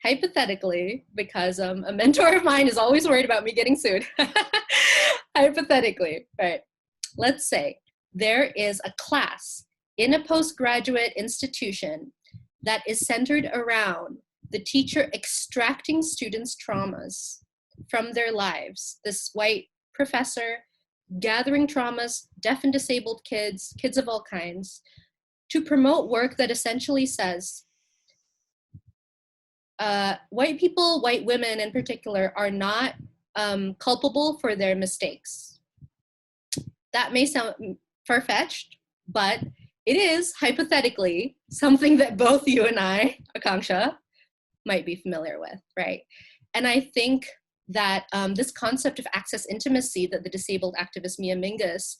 hypothetically, because a mentor of mine is always worried about me getting sued. Hypothetically, right? Let's say there is a class in a postgraduate institution that is centered around the teacher extracting students' traumas from their lives. This white professor gathering traumas, deaf and disabled kids, kids of all kinds, to promote work that essentially says, white people, white women in particular, are not culpable for their mistakes. That may sound far-fetched, but it is hypothetically something that both you and I, Akanksha, might be familiar with, right? And I think that this concept of access intimacy that the disabled activist Mia Mingus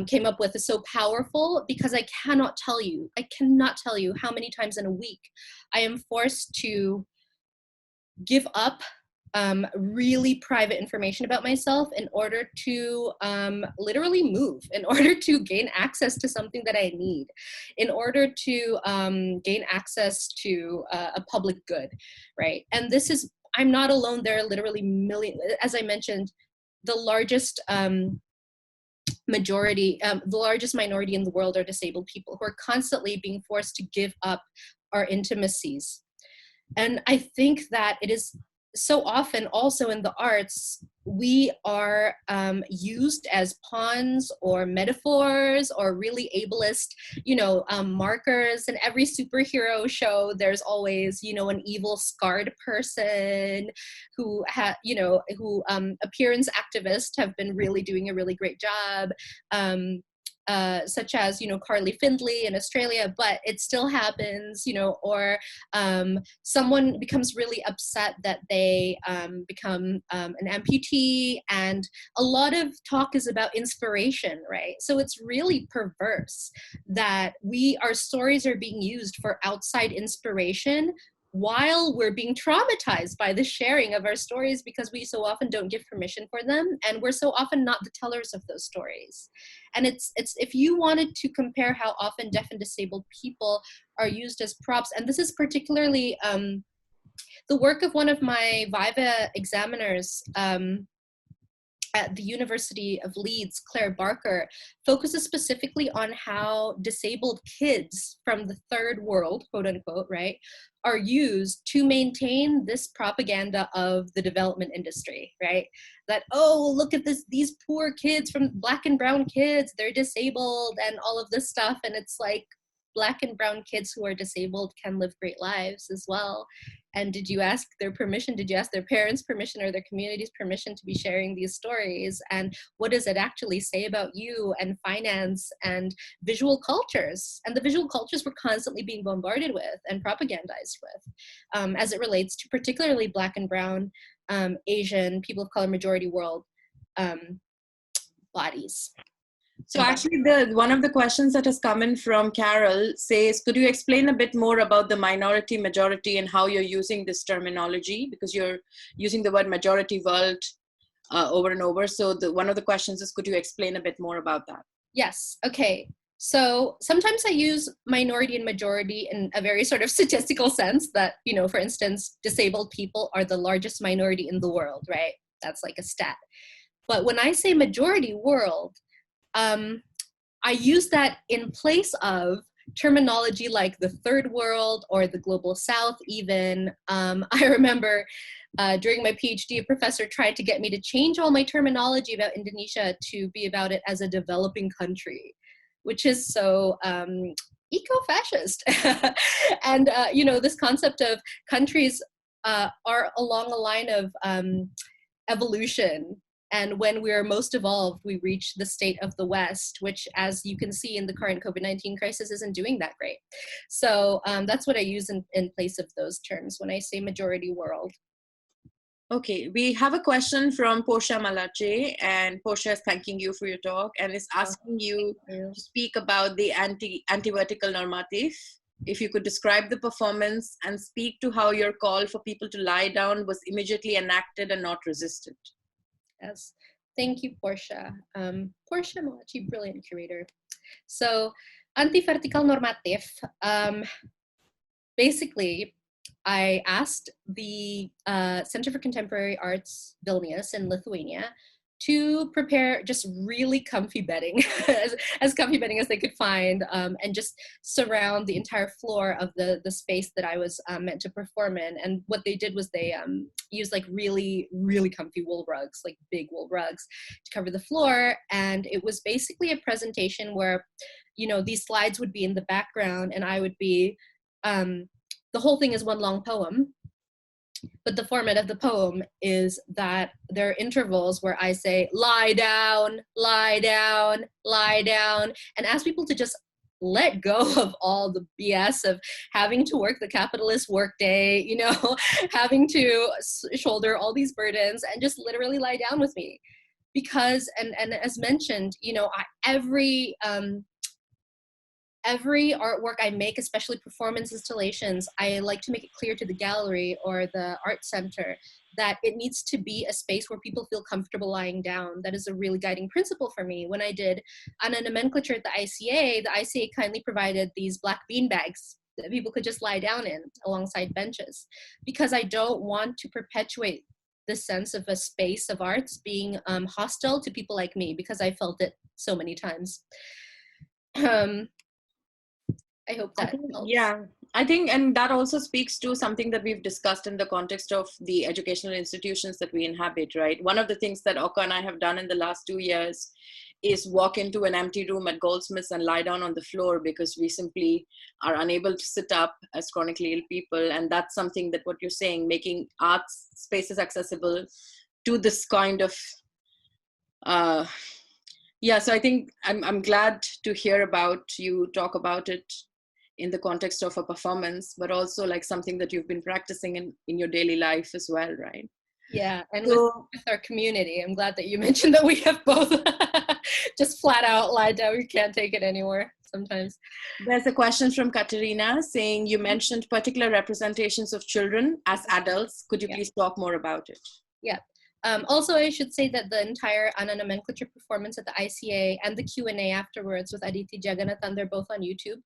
came up with is so powerful, because I cannot tell you how many times in a week I am forced to give up really private information about myself in order to literally move, in order to gain access to something that I need, in order to gain access to a public good, right? And this is, I'm not alone. There are literally millions, as I mentioned, the largest minority in the world are disabled people who are constantly being forced to give up our intimacies. And I think that it is so often also in the arts, we are used as pawns or metaphors or really ableist, markers. In every superhero show, there's always, an evil scarred person who appearance activists have been really doing a really great job. Such as, Carly Findlay in Australia, but it still happens, or someone becomes really upset that they become an amputee, and a lot of talk is about inspiration, right? So it's really perverse that our stories are being used for outside inspiration while we're being traumatized by the sharing of our stories, because we so often don't give permission for them, and we're so often not the tellers of those stories. And it's if you wanted to compare how often deaf and disabled people are used as props, and this is particularly the work of one of my Viva examiners at the University of Leeds, Claire Barker, focuses specifically on how disabled kids from the third world, quote unquote, right, are used to maintain this propaganda of the development industry, right? That, oh, look at these poor kids, from Black and brown kids, they're disabled and all of this stuff. And it's like, Black and brown kids who are disabled can live great lives as well. And did you ask their permission? Did you ask their parents' permission or their community's permission to be sharing these stories? And what does it actually say about you and finance and visual cultures? And the visual cultures we're constantly being bombarded with and propagandized with, as it relates to particularly Black and brown, Asian, people of color, majority world bodies. So actually, one of the questions that has come in from Carol says, could you explain a bit more about the minority majority and how you're using this terminology? Because you're using the word majority world over and over. So one of the questions is, could you explain a bit more about that? Yes. Okay. So sometimes I use minority and majority in a very sort of statistical sense that, for instance, disabled people are the largest minority in the world, right? That's like a stat. But when I say majority world, I use that in place of terminology like the third world or the global south even. I remember during my PhD, a professor tried to get me to change all my terminology about Indonesia to be about it as a developing country, which is so eco-fascist. And, this concept of countries are along a line of evolution. And when we're most evolved, we reach the state of the West, which, as you can see in the current COVID-19 crisis, isn't doing that great. So that's what I use in place of those terms when I say majority world. Okay, we have a question from Portia Malache, and Portia is thanking you for your talk and is asking you to speak about the anti-vertical normative. If you could describe the performance and speak to how your call for people to lie down was immediately enacted and not resisted. Yes, thank you, Portia. Portia Malachi, brilliant curator. So, anti-vertical normative, basically, I asked the Center for Contemporary Arts Vilnius in Lithuania to prepare just really comfy bedding, as comfy bedding as they could find, and just surround the entire floor of the space that I was meant to perform in. And what they did was they used like really, really comfy wool rugs, like big wool rugs, to cover the floor. And it was basically a presentation where, these slides would be in the background and I would be, the whole thing is one long poem. But the format of the poem is that there are intervals where I say, lie down, lie down, lie down, and ask people to just let go of all the BS of having to work the capitalist workday, having to shoulder all these burdens and just literally lie down with me. Because, and as mentioned, every artwork I make, especially performance installations, I like to make it clear to the gallery or the art center that it needs to be a space where people feel comfortable lying down. That is a really guiding principle for me. When I did Ana Nomenclature at the ICA kindly provided these black bean bags that people could just lie down in alongside benches, because I don't want to perpetuate the sense of a space of arts being hostile to people like me, because I felt it so many times. I hope that helps. Yeah, I think, and that also speaks to something that we've discussed in the context of the educational institutions that we inhabit, right? One of the things that Oka and I have done in the last 2 years is walk into an empty room at Goldsmiths and lie down on the floor because we simply are unable to sit up as chronically ill people. And that's something that what you're saying, making arts spaces accessible to this kind of, yeah, so I think I'm glad to hear about you talk about it in the context of a performance, but also like something that you've been practicing in your daily life as well, right? Yeah, and with our community, I'm glad that you mentioned that we have both just flat out lied down. We can't take it anymore sometimes. There's a question from Katerina saying, you mentioned particular representations of children as adults. Could you please talk more about it? Yeah. Also, I should say that the entire Ana nomenclature performance at the ICA and the Q&A afterwards with Aditi Jagannathan, they're both on YouTube.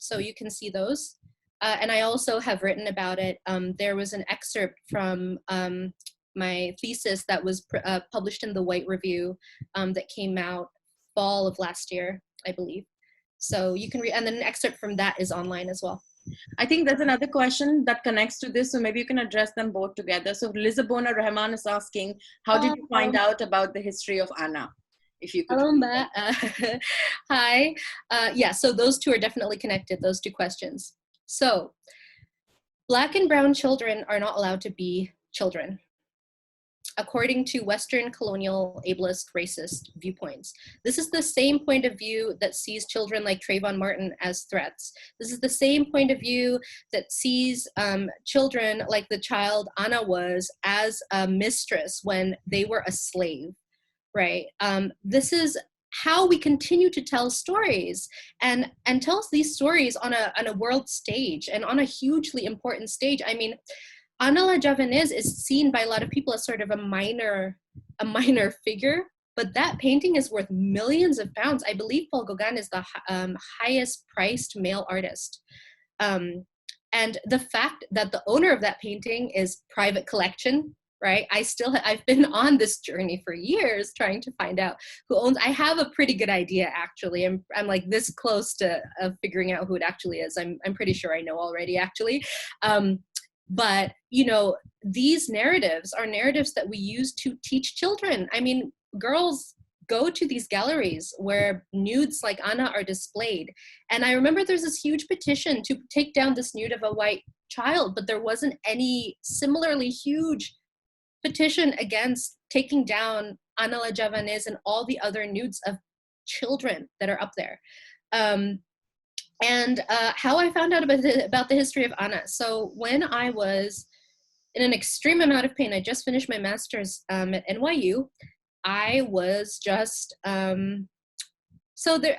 So you can see those. And I also have written about it. There was an excerpt from my thesis that was published in the White Review that came out fall of last year, I believe. So you can read, and then an excerpt from that is online as well. I think there's another question that connects to this, so maybe you can address them both together. So Lizabona Rahman is asking, how did you find out about the history of Ana? If you could. Hello, Matt. Hi. Yeah, so those two are definitely connected, those two questions. So, Black and brown children are not allowed to be children, according to Western colonial, ableist, racist viewpoints. This is the same point of view that sees children like Trayvon Martin as threats. This is the same point of view that sees children like the child Ana was as a mistress when they were a slave, right? This is how we continue to tell stories and tell these stories on a world stage and on a hugely important stage. I mean, Ana la Javanese is seen by a lot of people as sort of a minor figure, but that painting is worth millions of pounds. I believe Paul Gauguin is the highest priced male artist. And the fact that the owner of that painting is private collection, right? I've been on this journey for years trying to find out who owns. I have a pretty good idea, actually. I'm like this close to figuring out who it actually is. I'm pretty sure I know already, actually. But, you know, these narratives are narratives that we use to teach children. I mean, girls go to these galleries where nudes like Ana are displayed. And I remember there's this huge petition to take down this nude of a white child, but there wasn't any similarly huge petition against taking down Ana la Javanese and all the other nudes of children that are up there. And how I found out about the history of Ana. So when I was in an extreme amount of pain, I just finished my master's at NYU. I was just, so there,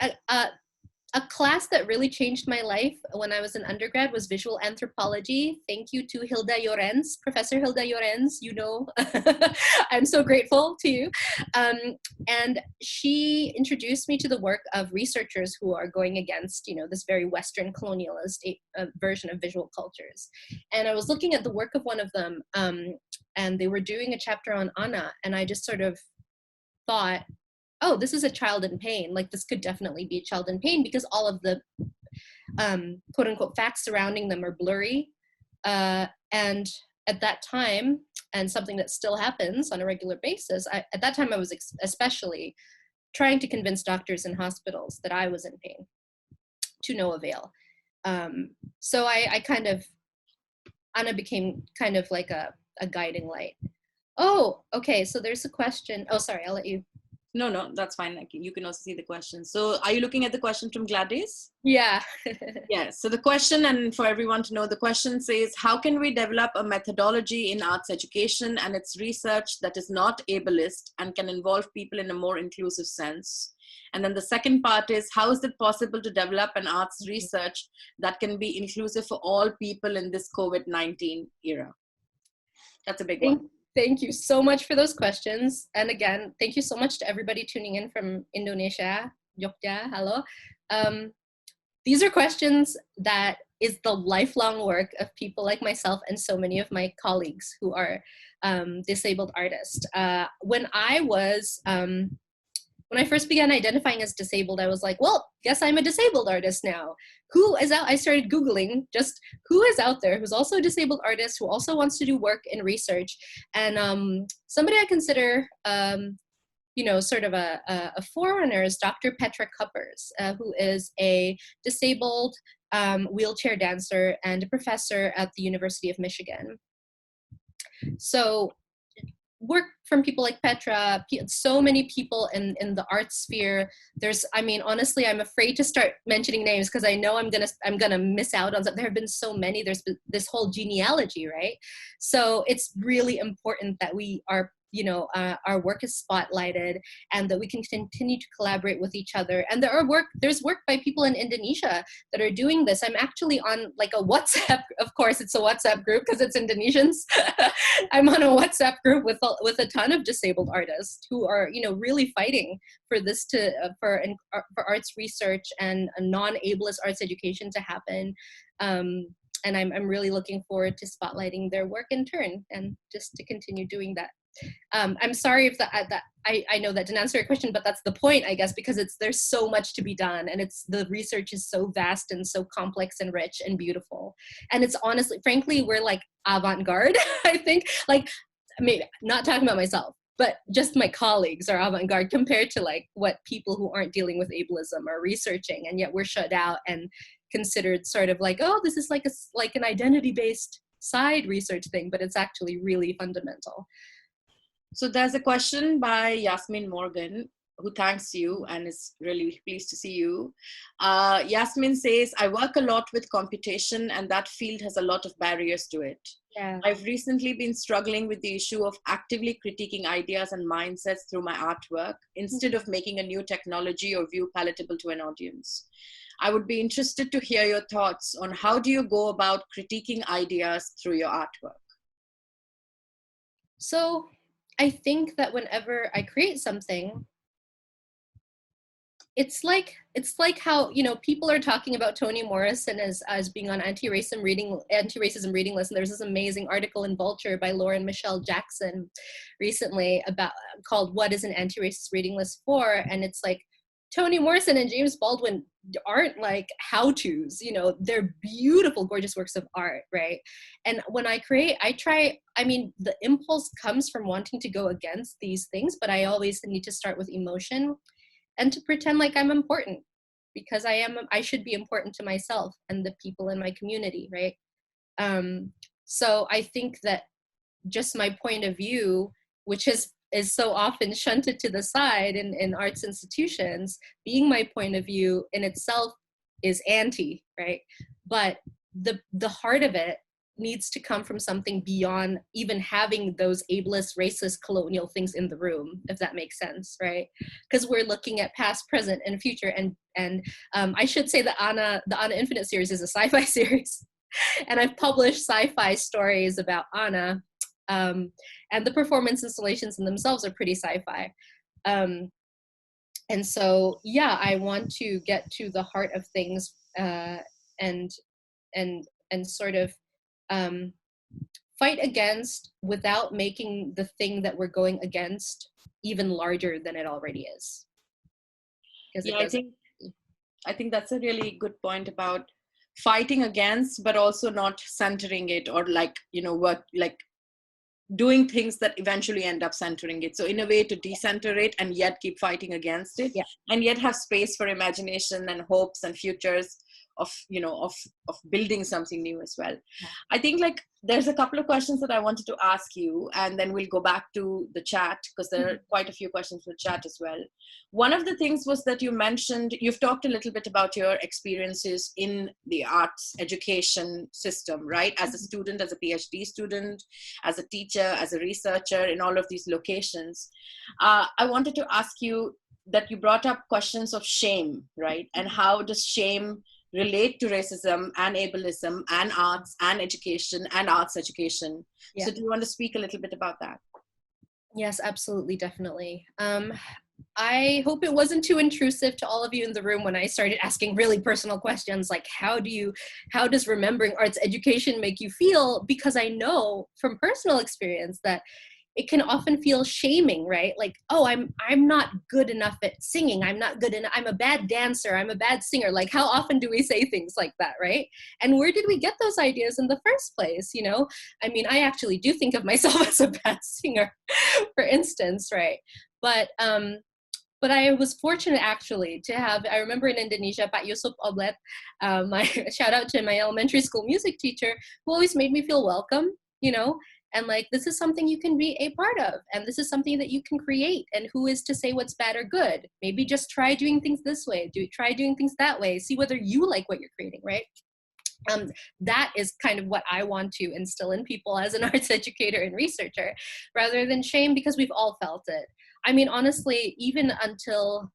a class that really changed my life when I was an undergrad was visual anthropology. Thank you to Hilda Llorens, Professor Hilda Llorens, you know, I'm so grateful to you. And she introduced me to the work of researchers who are going against, you know, this very Western colonialist version of visual cultures. And I was looking at the work of one of them, and they were doing a chapter on Ana, and I just sort of thought, oh, this is a child in pain. Like, this could definitely be a child in pain because all of the quote unquote facts surrounding them are blurry. And at that time, and something that still happens on a regular basis, at that time I was especially trying to convince doctors and hospitals that I was in pain, to no avail. So I kind of, Ana became kind of like a guiding light. Oh, okay, so there's a question. Oh, sorry, I'll let you. No, that's fine. Like, you can also see the question. So are you looking at the question from Gladys? Yeah. Yeah, so the question, and for everyone to know, the question says, how can we develop a methodology in arts education and its research that is not ableist and can involve people in a more inclusive sense? And then the second part is, how is it possible to develop an arts research that can be inclusive for all people in this COVID-19 era? That's a big one. Thank you so much for those questions. And again, thank you so much to everybody tuning in from Indonesia, Jogja, hello. These are questions that is the lifelong work of people like myself and so many of my colleagues who are disabled artists. When I was when I first began identifying as disabled, I was like, well, guess I'm a disabled artist now. Who is out? I started Googling just who is out there who's also a disabled artist, who also wants to do work in research. And somebody I consider, sort of a forerunner is Dr. Petra Kuppers, who is a disabled wheelchair dancer and a professor at the University of Michigan. So work from people like Petra, so many people in the art sphere. Honestly, I'm afraid to start mentioning names because I know I'm gonna miss out on some. There have been so many. There's been this whole genealogy, right? So it's really important that we are, our work is spotlighted and that we can continue to collaborate with each other. And there's work by people in Indonesia that are doing this. I'm actually on like a WhatsApp, of course it's a WhatsApp group because it's Indonesians. I'm on a WhatsApp group with a ton of disabled artists who are, really fighting for this for arts research and a non-ableist arts education to happen. And I'm really looking forward to spotlighting their work in turn and just to continue doing that. I'm sorry if I know that didn't answer your question, but that's the point, I guess, because there's so much to be done, and the research is so vast and so complex and rich and beautiful. And it's honestly, frankly, we're like avant-garde. I think, like, maybe not talking about myself, but just my colleagues are avant-garde compared to like what people who aren't dealing with ableism are researching, and yet we're shut out and considered sort of like, oh, this is like an identity-based side research thing, but it's actually really fundamental. So there's a question by Yasmin Morgan, who thanks you and is really pleased to see you. Yasmin says, I work a lot with computation and that field has a lot of barriers to it. Yeah. I've recently been struggling with the issue of actively critiquing ideas and mindsets through my artwork instead of making a new technology or view palatable to an audience. I would be interested to hear your thoughts on how do you go about critiquing ideas through your artwork? So I think that whenever I create something, it's like how, people are talking about Toni Morrison as being on anti-racism reading list. And there's this amazing article in Vulture by Lauren Michelle Jackson recently called "What is an Anti-Racist Reading List For?" And it's like Toni Morrison and James Baldwin aren't like how-tos, they're beautiful, gorgeous works of art, right? And when I create, the impulse comes from wanting to go against these things, but I always need to start with emotion and to pretend like I'm important, because I should be important to myself and the people in my community, right? So I think that just my point of view, which is so often shunted to the side in arts institutions, being my point of view in itself is anti, right? But the heart of it needs to come from something beyond even having those ableist, racist, colonial things in the room, if that makes sense, right? Because we're looking at past, present, and future. And I should say that the Anna Infinite series is a sci-fi series. And I've published sci-fi stories about Anna. And the performance installations in themselves are pretty sci-fi. And so, yeah, I want to get to the heart of things and sort of fight against without making the thing that we're going against even larger than it already is. Yeah, I think that's a really good point about fighting against, but also not centering it or doing things that eventually end up centering it. So in a way to decenter it and yet keep fighting against it, yeah, and yet have space for imagination and hopes and futures of building something new as well. Yeah. I think like there's a couple of questions that I wanted to ask you, and then we'll go back to the chat because there are quite a few questions in the chat as well. One of the things was that you've talked a little bit about your experiences in the arts education system, right? As a student, as a PhD student, as a teacher, as a researcher in all of these locations. I wanted to ask you that you brought up questions of shame, right? And how does shame relate to racism and ableism and arts and education and arts education? Yeah. So do you want to speak a little bit about that? Yes, absolutely, definitely. I hope it wasn't too intrusive to all of you in the room when I started asking really personal questions like how does remembering arts education make you feel? Because I know from personal experience that it can often feel shaming, right? Like, oh, I'm not good enough at singing. I'm not good enough. I'm a bad dancer. I'm a bad singer. Like, how often do we say things like that, right? And where did we get those ideas in the first place? You know, I mean, I actually do think of myself as a bad singer, for instance, right? But I was fortunate actually to have, I remember in Indonesia, Pak Yusuf Oblet, my shout out to my elementary school music teacher, who always made me feel welcome, you know, and like, this is something you can be a part of, and this is something that you can create, and who is to say what's bad or good? Maybe just try doing things this way, try doing things that way, see whether you like what you're creating, right? That is kind of what I want to instill in people as an arts educator and researcher, rather than shame, because we've all felt it. I mean, honestly, even up until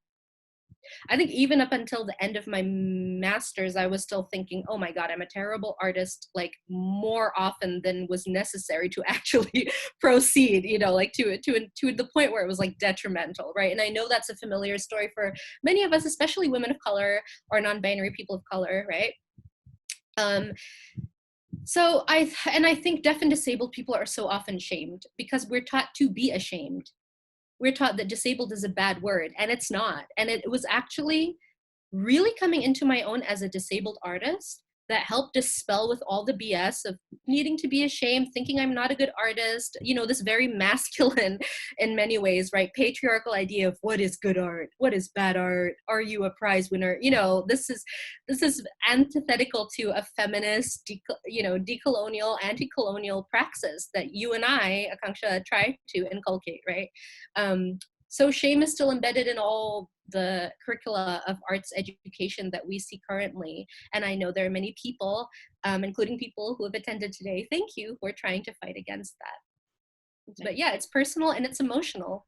the end of my master's, I was still thinking, oh my God, I'm a terrible artist, like more often than was necessary to actually proceed, you know, like to the point where it was like detrimental, right? And I know that's a familiar story for many of us, especially women of color or non-binary people of color, right? So I think deaf and disabled people are so often shamed because we're taught to be ashamed. We're taught that disabled is a bad word, and it's not. And it was actually really coming into my own as a disabled artist that helped dispel with all the BS of needing to be ashamed, thinking I'm not a good artist, you know, this very masculine, in many ways, right, patriarchal idea of what is good art, what is bad art, are you a prize winner? You know, this is antithetical to a feminist, decolonial, anti-colonial praxis that you and I, Akanksha, try to inculcate, right? So shame is still embedded in all the curricula of arts education that we see currently. And I know there are many people, including people who have attended today, thank you, who are trying to fight against that. But yeah, it's personal and it's emotional.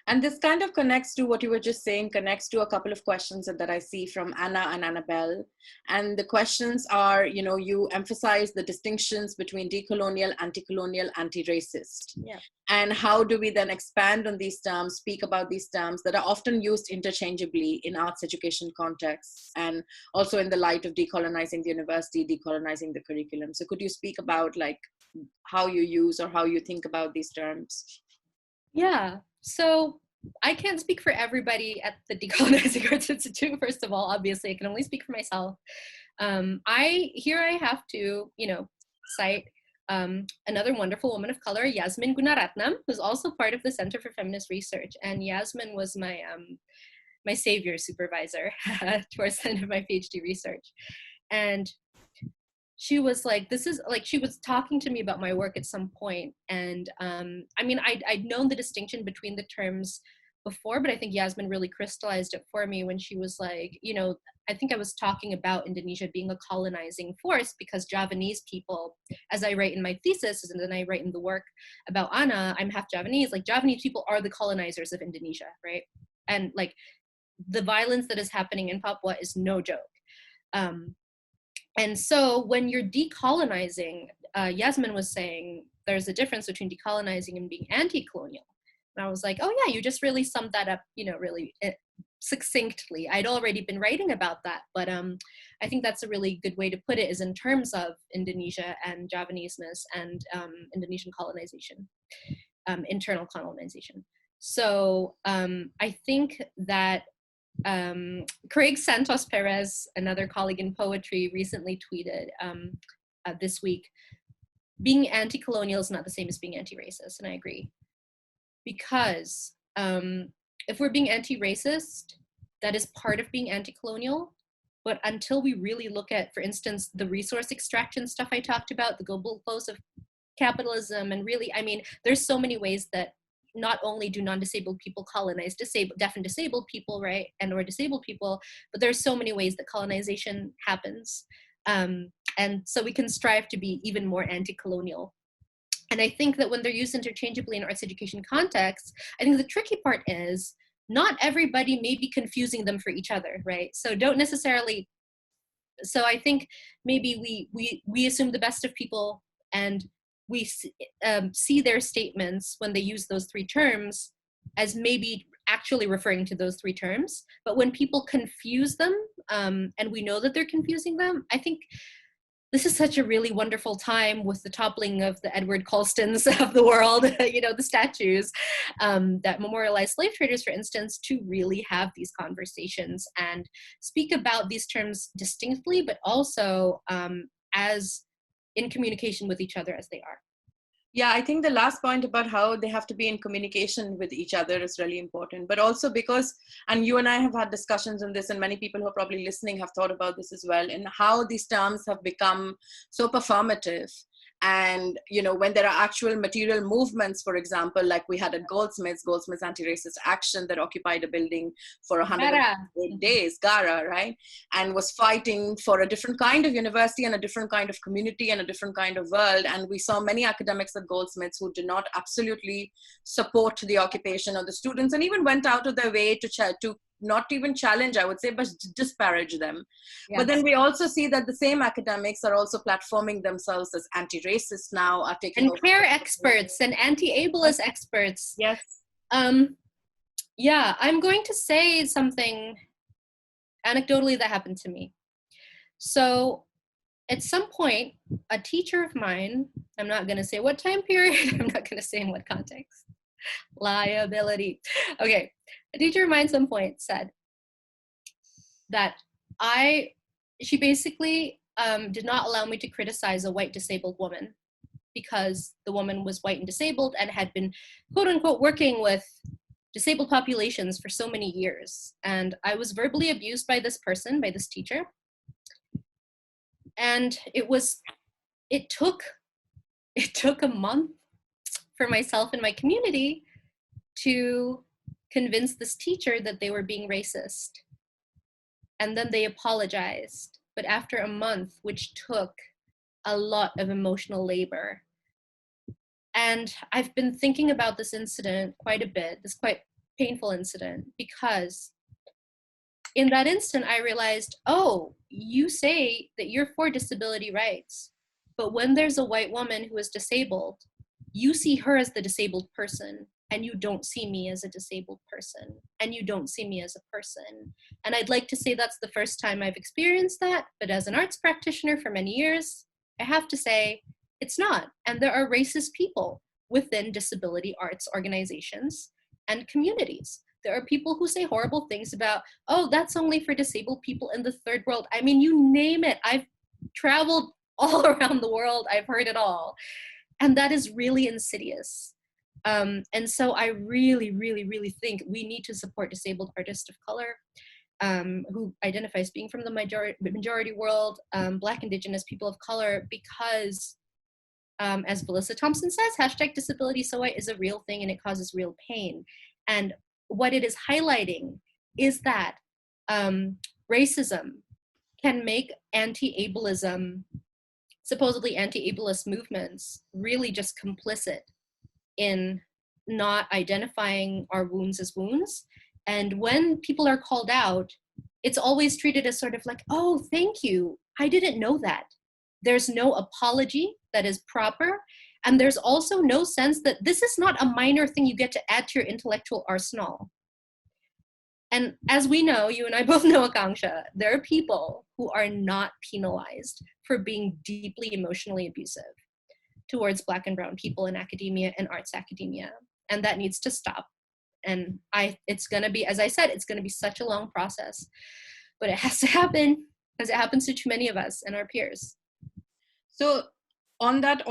And this kind of connects to what you were just saying, connects to a couple of questions that I see from Anna and Annabelle. And the questions are, you know, you emphasize the distinctions between decolonial, anti-colonial, anti-racist. Yeah. And how do we then expand on these terms, speak about these terms that are often used interchangeably in arts education contexts, and also in the light of decolonizing the university, decolonizing the curriculum. So could you speak about like how you use or how you think about these terms? Yeah, so I can't speak for everybody at the Decolonising Arts Institute, first of all. Obviously, I can only speak for myself. I have to, you know, cite another wonderful woman of color, Yasmin Gunaratnam, who's also part of the Center for Feminist Research. And Yasmin was my my savior supervisor towards the end of my PhD research. And she was like, she was talking to me about my work at some point. And I mean, I'd known the distinction between the terms before, but I think Yasmin really crystallized it for me when she was like, you know, I think I was talking about Indonesia being a colonizing force because Javanese people, as I write in my thesis, and then I write in the work about Anna, I'm half Javanese, like Javanese people are the colonizers of Indonesia, right? And like the violence that is happening in Papua is no joke. And so when you're decolonizing, Yasmin was saying there's a difference between decolonizing and being anti-colonial. And I was like, oh yeah, you just really summed that up, you know, really succinctly. I'd already been writing about that, but I think that's a really good way to put it, is in terms of Indonesia and Javaneseness and Indonesian colonization, internal colonization. So I think that Craig Santos Perez, another colleague in poetry, recently tweeted this week, being anti-colonial is not the same as being anti-racist, and I agree. Because if we're being anti-racist, that is part of being anti-colonial, but until we really look at, for instance, the resource extraction stuff I talked about, the global flows of capitalism, and really, I mean, there's so many ways that not only do non-disabled people colonize deaf and disabled people, right, and or disabled people, but there's so many ways that colonization happens. And so we can strive to be even more anti-colonial. And I think that when they're used interchangeably in arts education contexts, I think the tricky part is not everybody may be confusing them for each other, right? So don't necessarily, so I think maybe we assume the best of people, and we see their statements when they use those three terms as maybe actually referring to those three terms. But when people confuse them, and we know that they're confusing them, I think this is such a really wonderful time with the toppling of the Edward Colstons of the world, you know, the statues that memorialize slave traders, for instance, to really have these conversations and speak about these terms distinctly, but also as in communication with each other as they are. Yeah, I think the last point about how they have to be in communication with each other is really important, but also because, and you and I have had discussions on this, and many people who are probably listening have thought about this as well, and how these terms have become so performative. And, you know, when there are actual material movements, for example, like we had at Goldsmiths anti-racist action that occupied a building for 108 days, Gara, right? And was fighting for a different kind of university and a different kind of community and a different kind of world. And we saw many academics at Goldsmiths who did not absolutely support the occupation of the students, and even went out of their way to not even challenge, I would say, but disparage them. Yes. But then we also see that the same academics are also platforming themselves as anti-racist now, are taking and queer experts and anti-ableist experts. Yes. Yeah, I'm going to say something anecdotally that happened to me. So at some point, a teacher of mine, I'm not going to say what time period, I'm not going to say in what context. Liability. Okay. A teacher of mine at some point said that she basically did not allow me to criticize a white disabled woman because the woman was white and disabled and had been, quote unquote, working with disabled populations for so many years. And I was verbally abused by this person, by this teacher. And it took a month for myself and my community to convince this teacher that they were being racist. And then they apologized. But after a month, which took a lot of emotional labor. And I've been thinking about this incident quite a bit, this quite painful incident, because in that instant, I realized, oh, you say that you're for disability rights, but when there's a white woman who is disabled, you see her as the disabled person, and you don't see me as a disabled person, and you don't see me as a person. And I'd like to say that's the first time I've experienced that, but as an arts practitioner for many years, I have to say it's not. And there are racist people within disability arts organizations and communities. There are people who say horrible things about, oh, that's only for disabled people in the third world. I mean, you name it. I've traveled all around the world. I've heard it all. And that is really insidious. And so I really, really, really think we need to support disabled artists of color who identify as being from the majority world, Black, Indigenous, people of color, because as Melissa Thompson says, hashtag disability so white is a real thing and it causes real pain. And what it is highlighting is that racism can make anti-ableism, supposedly anti-ableist movements, really just complicit in not identifying our wounds as wounds. And when people are called out, it's always treated as sort of like, oh, thank you, I didn't know that. There's no apology that is proper. And there's also no sense that this is not a minor thing you get to add to your intellectual arsenal. And as we know, you and I both know, Akanksha, there are people who are not penalized for being deeply emotionally abusive towards Black and brown people in academia and arts academia. And that needs to stop. And it's gonna be, as I said, it's gonna be such a long process, but it has to happen because it happens to too many of us and our peers. So on that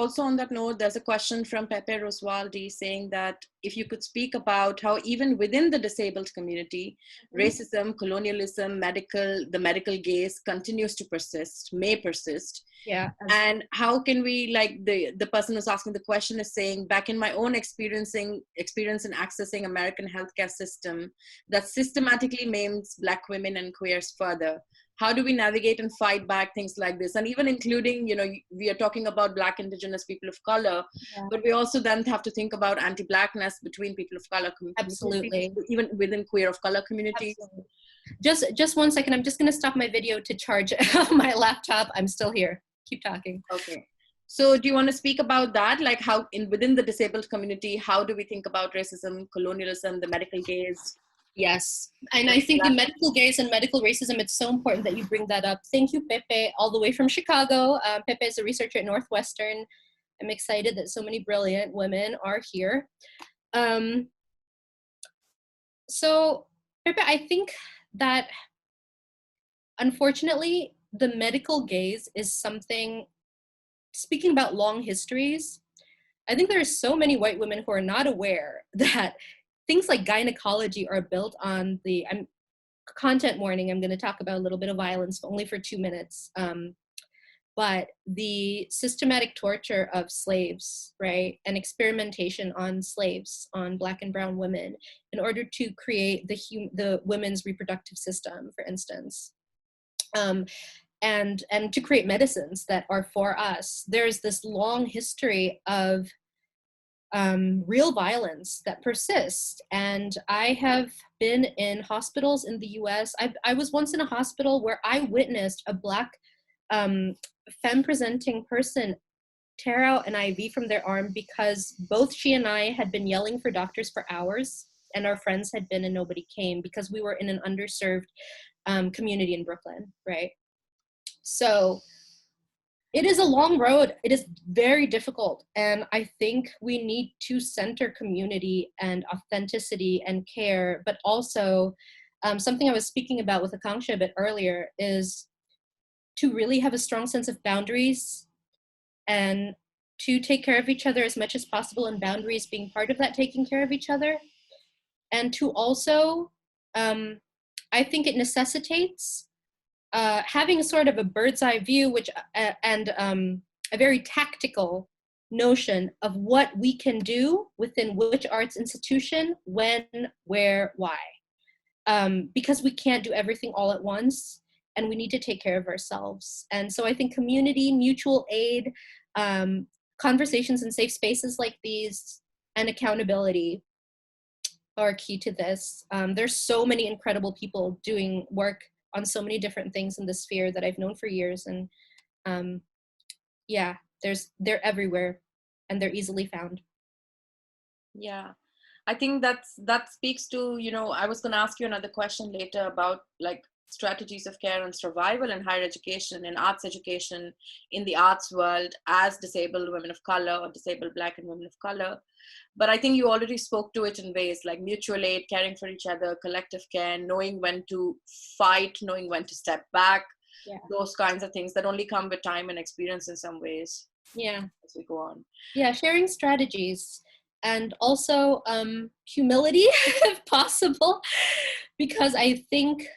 note, there's a question from Pepe Roswaldi saying that if you could speak about how even within the disabled community, racism, colonialism, the medical gaze continues to persist, may persist. Yeah. And how can we, like the person who's asking the question is saying, back in my own experience in accessing American healthcare system that systematically maims Black women and queers further. How do we navigate and fight back things like this? And even including, you know, we are talking about Black, Indigenous people of color, but we also then have to think about anti-Blackness between people of color communities. Absolutely. Even within queer of color communities. Absolutely. Just 1 second. I'm just going to stop my video to charge my laptop. I'm still here. Keep talking. Okay. So do you want to speak about that? Like how within the disabled community, how do we think about racism, colonialism, the medical gaze? Yes, and I think the medical gaze and medical racism, it's so important that you bring that up. Thank you, Pepe, all the way from Chicago. Pepe is a researcher at Northwestern. I'm excited that so many brilliant women are here. So, Pepe, I think that unfortunately, the medical gaze is something, speaking about long histories, I think there are so many white women who are not aware that things like gynecology are built on the, content warning, I'm going to talk about a little bit of violence, only for 2 minutes. But the systematic torture of slaves, right, and experimentation on slaves, on Black and brown women, in order to create the women's reproductive system, for instance, and to create medicines that are for us. There's this long history of real violence that persists. And I have been in hospitals in the US. I was once in a hospital where I witnessed a Black femme-presenting person tear out an IV from their arm because both she and I had been yelling for doctors for hours, and our friends had been and nobody came because we were in an underserved community in Brooklyn, right? So it is a long road. It is very difficult. And I think we need to center community and authenticity and care, but also something I was speaking about with Akanksha a bit earlier is to really have a strong sense of boundaries and to take care of each other as much as possible, and boundaries being part of that taking care of each other. And to also, I think it necessitates having sort of a bird's eye view, which and a very tactical notion of what we can do within which arts institution, when, where, why. Because we can't do everything all at once, and we need to take care of ourselves. And so I think community, mutual aid, conversations in safe spaces like these, and accountability are key to this. There's so many incredible people doing work on so many different things in the sphere that I've known for years. And yeah, they're everywhere and they're easily found. Yeah, I think that speaks to, I was going to ask you another question later about like strategies of care and survival in higher education and arts education in the arts world as disabled women of color or disabled Black and women of color. But I think you already spoke to it in ways like mutual aid, caring for each other, collective care, knowing when to fight, knowing when to step back, those kinds of things that only come with time and experience in some ways. Yeah. As we go on. Yeah, sharing strategies, and also humility if possible, because I think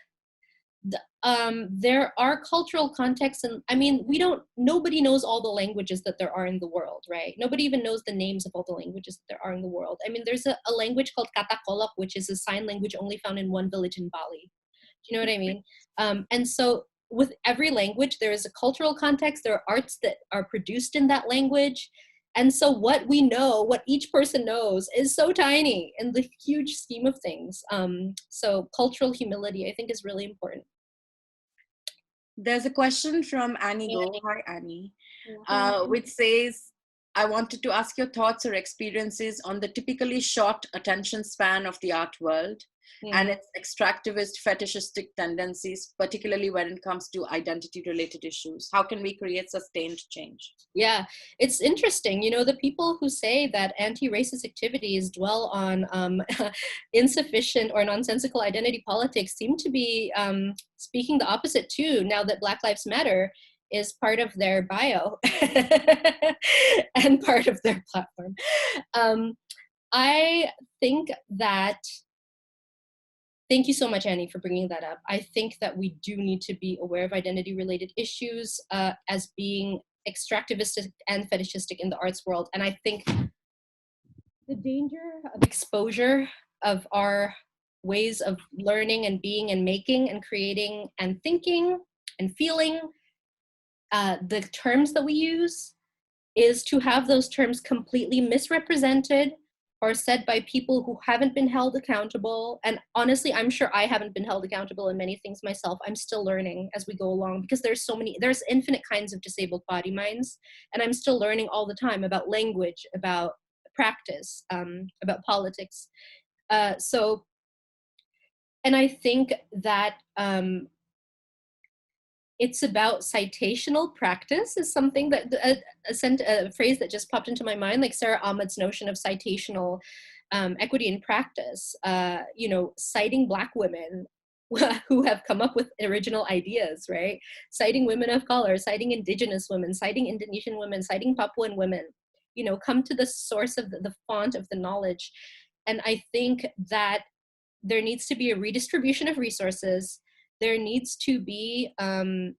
there are cultural contexts, and I mean, nobody knows all the languages that there are in the world, right? Nobody even knows the names of all the languages that there are in the world. I mean, there's a language called Katakolok, which is a sign language only found in one village in Bali. Do you know what I mean? And so with every language, there is a cultural context, there are arts that are produced in that language. And so what we know, what each person knows, is so tiny in the huge scheme of things. So cultural humility, I think, is really important. There's a question from Annie Go. Hi, Annie. Which says, I wanted to ask your thoughts or experiences on the typically short attention span of the art world and its extractivist, fetishistic tendencies, particularly when it comes to identity-related issues. How can we create sustained change? Yeah, it's interesting. The people who say that anti-racist activities dwell on insufficient or nonsensical identity politics seem to be speaking the opposite too, now that Black Lives Matter is part of their bio and part of their platform. I think that, thank you so much, Annie, for bringing that up. I think that we do need to be aware of identity-related issues as being extractivistic and fetishistic in the arts world. And I think the danger of exposure of our ways of learning and being and making and creating and thinking and feeling, the terms that we use, is to have those terms completely misrepresented or said by people who haven't been held accountable. And honestly, I'm sure I haven't been held accountable in many things myself. I'm still learning as we go along, because there's infinite kinds of disabled body minds. And I'm still learning all the time about language, about practice, about politics. So And I think that it's about citational practice is something that a phrase that just popped into my mind, like Sarah Ahmed's notion of citational equity in practice, you know, citing Black women who have come up with original ideas, right? Citing women of color, citing Indigenous women, citing Indonesian women, citing Papuan women, you know, come to the source of the font of the knowledge. And I think that there needs to be a redistribution of resources. There needs to be, and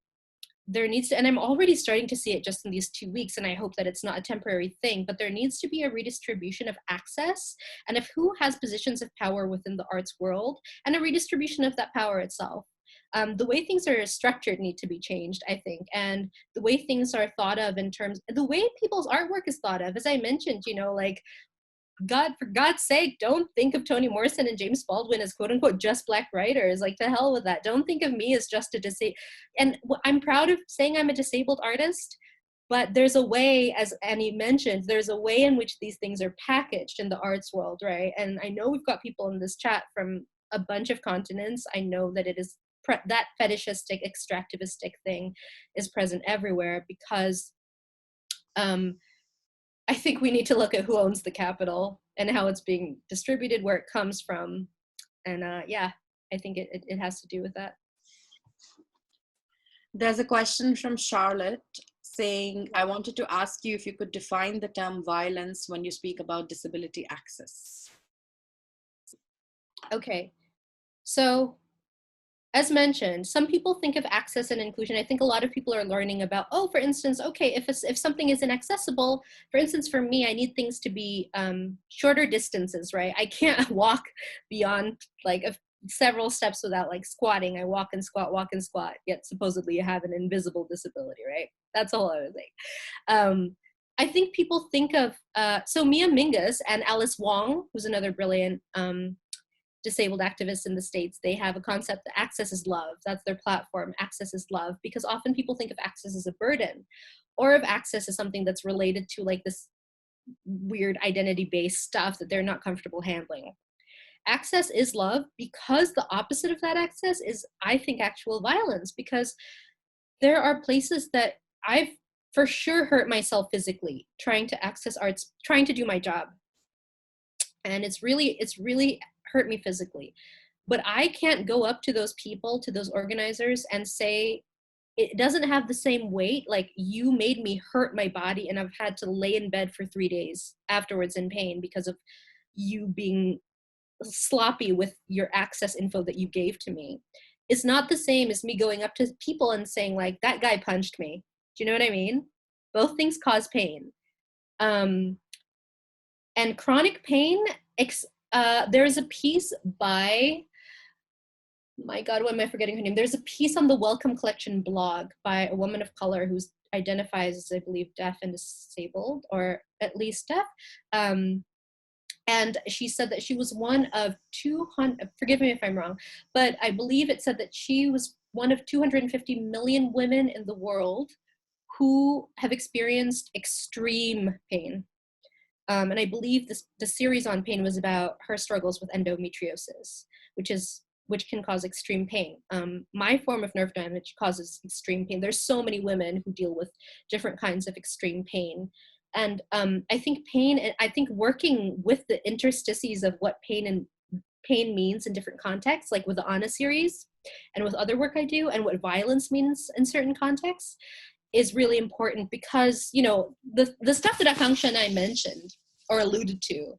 I'm already starting to see it just in these 2 weeks, and I hope that it's not a temporary thing, but there needs to be a redistribution of access and of who has positions of power within the arts world, and a redistribution of that power itself. The way things are structured need to be changed, I think, and the way things are thought of in terms, the way people's artwork is thought of, as I mentioned, you know, like, God, for God's sake, don't think of Toni Morrison and James Baldwin as quote unquote just Black writers. Like, to hell with that. Don't think of me as just a disabled, and I'm proud of saying I'm a disabled artist, but there's a way, as Annie mentioned, there's a way in which these things are packaged in the arts world, right? And I know we've got people in this chat from a bunch of continents. I know that it is that fetishistic, extractivistic thing is present everywhere, because I think we need to look at who owns the capital and how it's being distributed, where it comes from. And yeah, I think it has to do with that. There's a question from Charlotte saying, I wanted to ask you if you could define the term violence when you speak about disability access. Okay, so as mentioned, some people think of access and inclusion. I think a lot of people are learning about, oh, for instance, okay, if something is inaccessible, for instance, for me, I need things to be shorter distances, right? I can't walk beyond like several steps without like squatting. I walk and squat, yet supposedly you have an invisible disability, right? That's a whole other thing. I think people think of, so Mia Mingus and Alice Wong, who's another brilliant disabled activists in the States, they have a concept that access is love. That's their platform, access is love, because often people think of access as a burden, or of access as something that's related to like this weird identity-based stuff that they're not comfortable handling. Access is love, because the opposite of that access is, I think, actual violence, because there are places that I've for sure hurt myself physically trying to access arts, trying to do my job. And it's really hurt me physically. But I can't go up to those people, to those organizers, and say, it doesn't have the same weight, like, you made me hurt my body and I've had to lay in bed for 3 days afterwards in pain because of you being sloppy with your access info that you gave to me. It's not the same as me going up to people and saying, like, that guy punched me. Do you know what I mean? Both things cause pain. And chronic pain, there's a piece by, my God, what am I forgetting her name? There's a piece on the Welcome Collection blog by a woman of color who identifies as, I believe, deaf and disabled, or at least deaf. And she said that she was one of 200, forgive me if I'm wrong, but I believe it said that she was one of 250 million women in the world who have experienced extreme pain. And I believe the series on pain was about her struggles with endometriosis, which can cause extreme pain. My form of nerve damage causes extreme pain. There's so many women who deal with different kinds of extreme pain. And I think working with the interstices of what pain means in different contexts, like with the Anna series and with other work I do, and what violence means in certain contexts, is really important, because, you know, the stuff that Akanksha and I mentioned or alluded to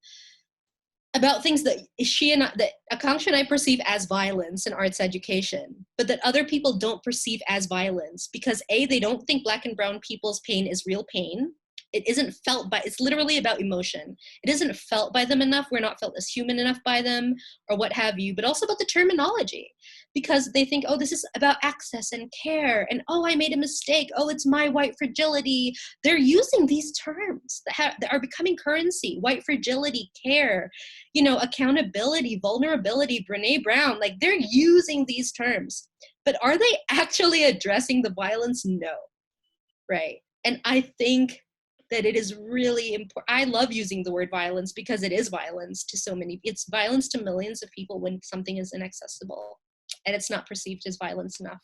about things that that Akanksha and I perceive as violence in arts education, but that other people don't perceive as violence because A, they don't think Black and brown people's pain is real pain. It isn't felt by, it's literally about emotion. It isn't felt by them enough. We're not felt as human enough by them, or what have you, but also about the terminology, because they think, oh, this is about access and care, and oh, I made a mistake. Oh, it's my white fragility. They're using these terms that are becoming currency: white fragility, care, you know, accountability, vulnerability, Brene Brown. Like, they're using these terms, but are they actually addressing the violence? No, right? And I think that it is really important. I love using the word violence because it is violence to so many. It's violence to millions of people when something is inaccessible and it's not perceived as violence enough.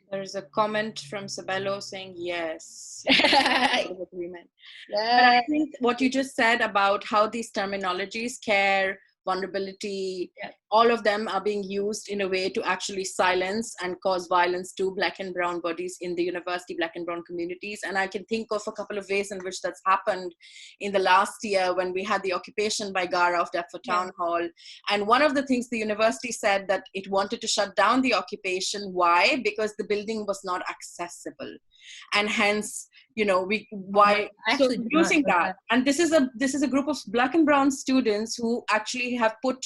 There's a comment from Sabello saying yes. Agreement. Yeah. But I think what you just said about how these terminologies, care, vulnerability, all of them are being used in a way to actually silence and cause violence to Black and brown bodies in the university, Black and brown communities. And I can think of a couple of ways in which that's happened in the last year when we had the occupation by GARA of Deptford Town Hall. And one of the things the university said that it wanted to shut down the occupation. Why? Because the building was not accessible. And hence, you know, so using that. And this is a group of Black and brown students who actually have put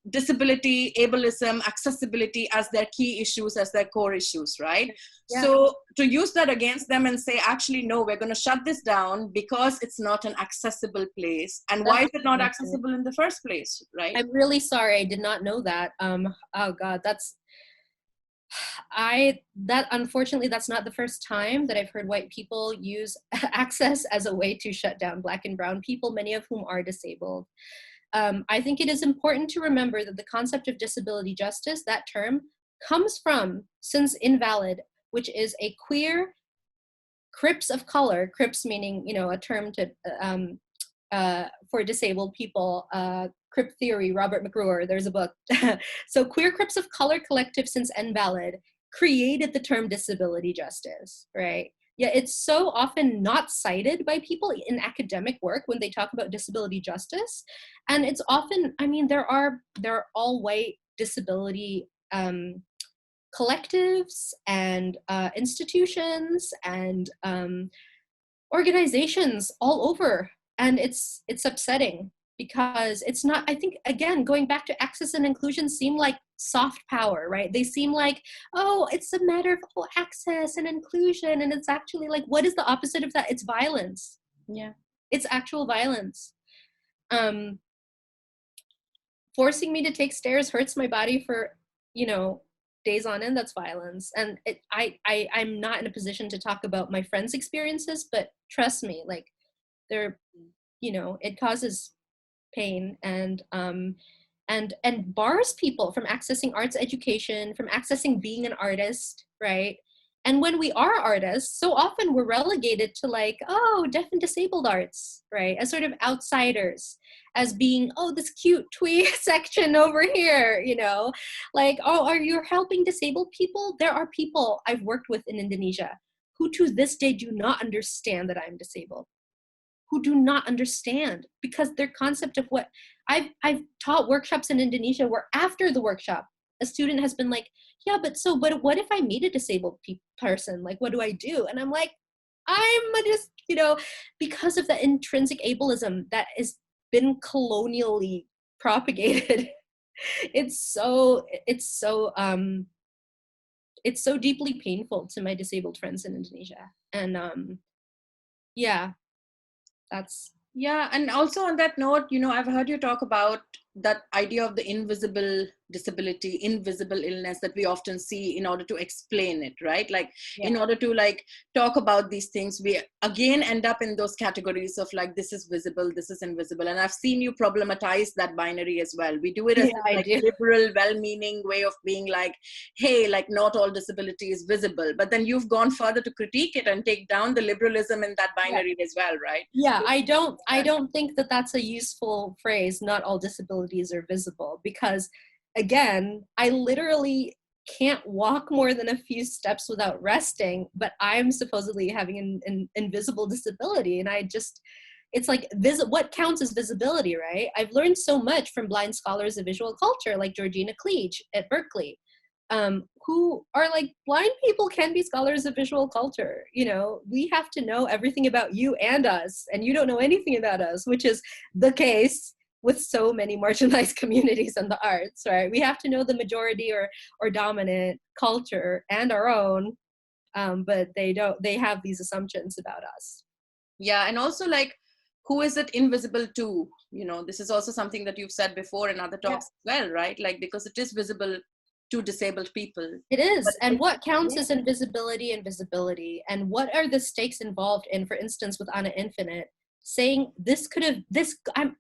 disability, ableism, accessibility as their key issues, as their core issues, right? Yeah. So to use that against them and say, actually, no, we're going to shut this down because it's not an accessible place. And why is it not accessible in the first place, right? I'm really sorry, I did not know that. Oh God, unfortunately, that's not the first time that I've heard white people use access as a way to shut down Black and brown people, many of whom are disabled. I think it is important to remember that the concept of disability justice, that term, comes from since invalid, which is a queer Crips of color, Crips meaning, you know, a term to for disabled people, Crip theory, Robert McGruer, there's a book. So queer Crips of color collective since invalid created the term disability justice, right? Yeah, it's so often not cited by people in academic work when they talk about disability justice. And it's often, I mean, there are all white disability collectives and institutions and organizations all over. And it's upsetting because it's not, I think, again, going back to access and inclusion seem like soft power, right? They seem like, oh, it's a matter of access and inclusion. And it's actually like, what is the opposite of that? It's violence. Yeah. It's actual violence. Forcing me to take stairs hurts my body for, you know, days on end, that's violence. And I'm not in a position to talk about my friends' experiences, but trust me, like they're, you know, it causes pain and bars people from accessing arts education, from accessing being an artist, right? And when we are artists, so often we're relegated to like, oh, deaf and disabled arts, right? As sort of outsiders, as being, oh, this cute twee section over here, you know? Like, oh, are you helping disabled people? There are people I've worked with in Indonesia who to this day do not understand that I'm disabled, who do not understand because their concept of what I've taught workshops in Indonesia where after the workshop, a student has been like, yeah, but what if I meet a disabled person? Like, what do I do? And I'm like, I'm just, you know, because of the intrinsic ableism that has been colonially propagated. It's so deeply painful to my disabled friends in Indonesia. And yeah, and also on that note, you know, I've heard you talk about that idea of the invisible disability, invisible illness that we often see in order to explain it, right? Like in order to like talk about these things, we again end up in those categories of like, this is visible, this is invisible. And I've seen you problematize that binary as well. We do it as a like liberal, well-meaning way of being like, hey, like not all disability is visible. But then you've gone further to critique it and take down the liberalism in that binary as well, right? Yeah, I don't think that that's a useful phrase, not all disabilities are visible, because again, I literally can't walk more than a few steps without resting, but I'm supposedly having an invisible disability. And it's like, what counts as visibility, right? I've learned so much from blind scholars of visual culture, like Georgina Cleage at Berkeley, who are like, blind people can be scholars of visual culture. You know, we have to know everything about you and us, and you don't know anything about us, which is the case with so many marginalized communities in the arts, right? We have to know the majority or dominant culture and our own, but they have these assumptions about us. Yeah, and also like, who is it invisible to? You know, this is also something that you've said before in other talks as well, right? Like, because it is visible to disabled people. It is. And what counts yeah. as invisibility and visibility? And what are the stakes involved in, for instance, with Anna Infinite, saying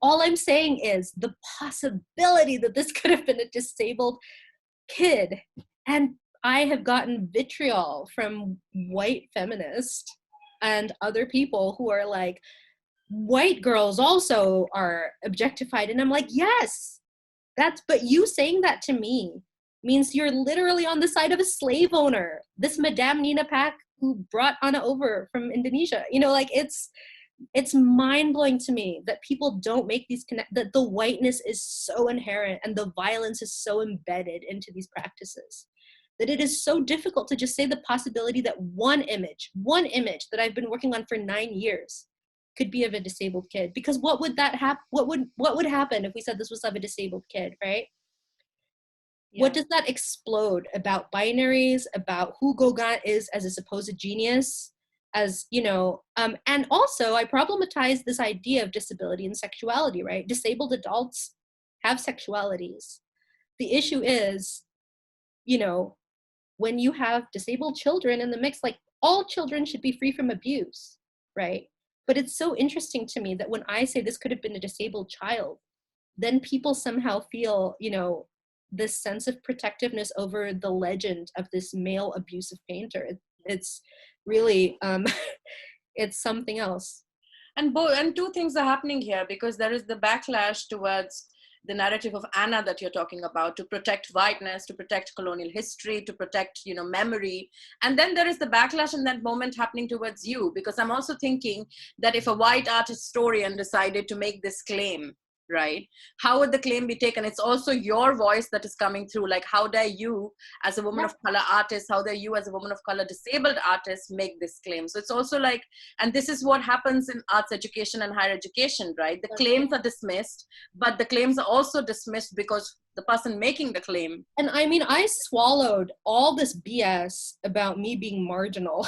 all I'm saying is the possibility that this could have been a disabled kid. And I have gotten vitriol from white feminists and other people who are like, white girls also are objectified. And I'm like, yes, but you saying that to me means you're literally on the side of a slave owner. This Madame Nina Pak who brought Anna over from Indonesia. You know, like it's mind-blowing to me that people don't make these that the whiteness is so inherent and the violence is so embedded into these practices, that it is so difficult to just say the possibility that one image that I've been working on for 9 years could be of a disabled kid. Because what would happen if we said this was of a disabled kid, right? Yeah. What does that explode about binaries, about who Gauguin is as a supposed genius, as, you know, and also I problematize this idea of disability and sexuality, right? Disabled adults have sexualities. The issue is, you know, when you have disabled children in the mix, like all children should be free from abuse, right? But it's so interesting to me that when I say this could have been a disabled child, then people somehow feel, you know, this sense of protectiveness over the legend of this male abusive painter. It's really, it's something else. And two things are happening here, because there is the backlash towards the narrative of Anna that you're talking about, to protect whiteness, to protect colonial history, to protect, you know, memory. And then there is the backlash in that moment happening towards you, because I'm also thinking that if a white art historian decided to make this claim, right, how would the claim be taken? It's also your voice that is coming through. Like, how dare you as a woman of color artist, how dare you as a woman of color disabled artist make this claim? So it's also like, and this is what happens in arts education and higher education, right? The claims are dismissed, but the claims are also dismissed because the person making the claim. And I mean, I swallowed all this BS about me being marginal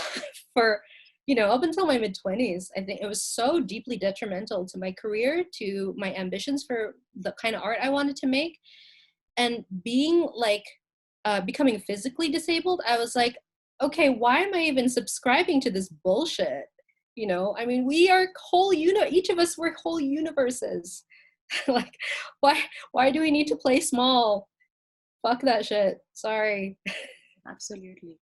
for, you know, up until my mid-20s. I think it was so deeply detrimental to my career, to my ambitions for the kind of art I wanted to make. And being like, becoming physically disabled, I was like, okay, why am I even subscribing to this bullshit? You know, I mean, we are each of us, we're whole universes. Like, why do we need to play small? Fuck that shit. Sorry. Absolutely.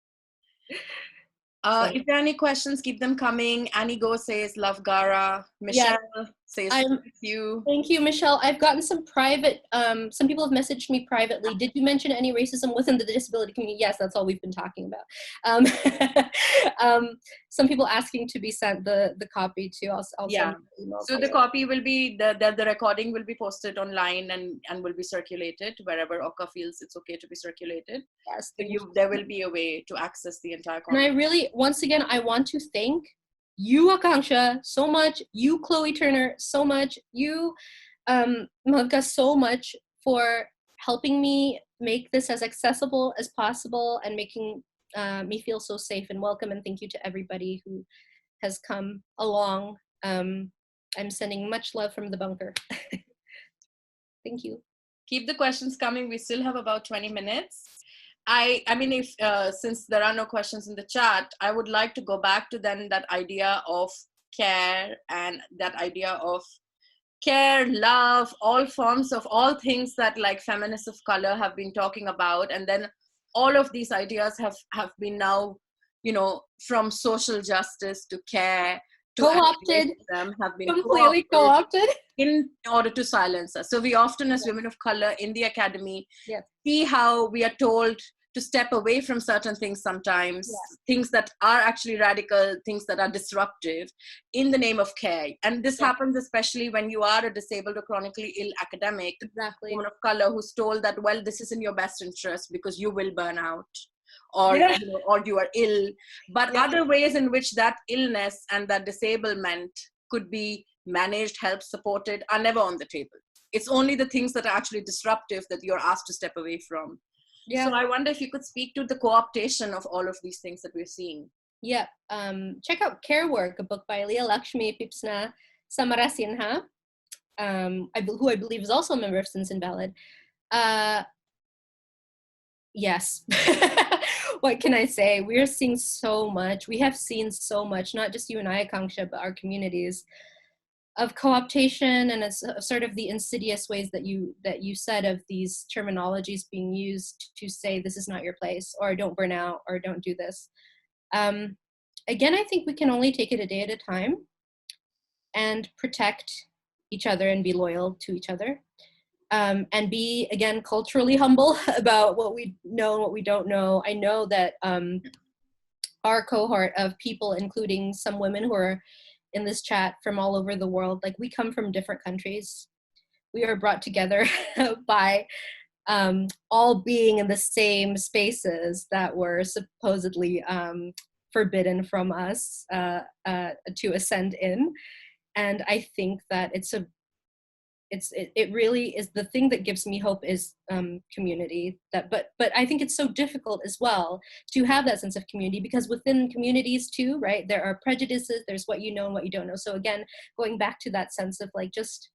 If there are any questions, keep them coming. Annie Go says, love Gara. Michelle says, thank you. Thank you, Michelle. I've gotten some private, some people have messaged me privately. Did you mention any racism within the disability community? Yes, that's all we've been talking about. Some people asking to be sent the copy too. I'll send an email. So the copy will be, the recording will be posted online and will be circulated wherever Oka feels it's okay to be circulated. Yes. So there will be a way to access the entire content. And I really, once again, I want to thank you, Akanksha, so much. You, Chloe Turner, so much. You, Malavika, so much for helping me make this as accessible as possible and making me feel so safe and welcome. And thank you to everybody who has come along. I'm sending much love from the bunker. Thank you. Keep the questions coming. We still have about 20 minutes. I mean, if since there are no questions in the chat, I would like to go back to then that idea of care, and that idea of care, love, all forms of all things that like feminists of color have been talking about. And then all of these ideas have been now, you know, from social justice to care to co-opted, them, have been completely co-opted in order to silence us. So we often, as women of color in the academy, see how we are told to step away from certain things sometimes, things that are actually radical, things that are disruptive, in the name of care. And this happens especially when you are a disabled or chronically ill academic, woman of color, who's told that, well, this is in your best interest because you will burn out, or, you know, or you are ill. But other ways in which that illness and that disablement could be managed, helped, supported are never on the table. It's only the things that are actually disruptive that you're asked to step away from. So I wonder if you could speak to the co-optation of all of these things that we're seeing. Check out Care Work, a book by Leah Lakshmi Pipsna Samarasinha, who I believe is also a member of Sins Invalid. Yes. What can I say? We're seeing so much. We have seen so much, not just you and I, Akanksha, but our communities, of co-optation, and it's sort of the insidious ways that you said of these terminologies being used to say this is not your place, or don't burn out, or don't do this. Again, I think we can only take it a day at a time and protect each other and be loyal to each other. And be, again, culturally humble about what we know and what we don't know. I know that our cohort of people, including some women who are in this chat from all over the world, like, we come from different countries. We are brought together by all being in the same spaces that were supposedly forbidden from us to ascend in. And I think that it really is the thing that gives me hope is community. But I think it's so difficult as well to have that sense of community, because within communities too, right, there are prejudices, there's what you know and what you don't know. So again, going back to that sense of like just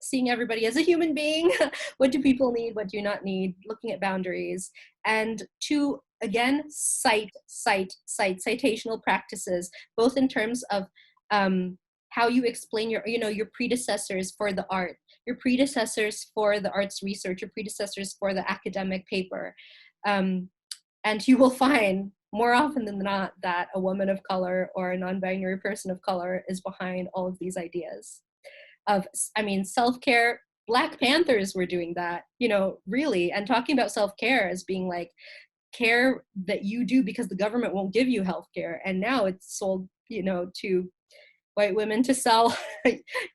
seeing everybody as a human being, what do people need, what do you not need, looking at boundaries, and to, again, citational practices, both in terms of how you explain your predecessors for the art, your predecessors for the arts research, your predecessors for the academic paper. And you will find more often than not that a woman of color or a non-binary person of color is behind all of these ideas of, self-care. Black Panthers were doing that, really, and talking about self-care as being like care that you do because the government won't give you healthcare. And now it's sold, to white women to sell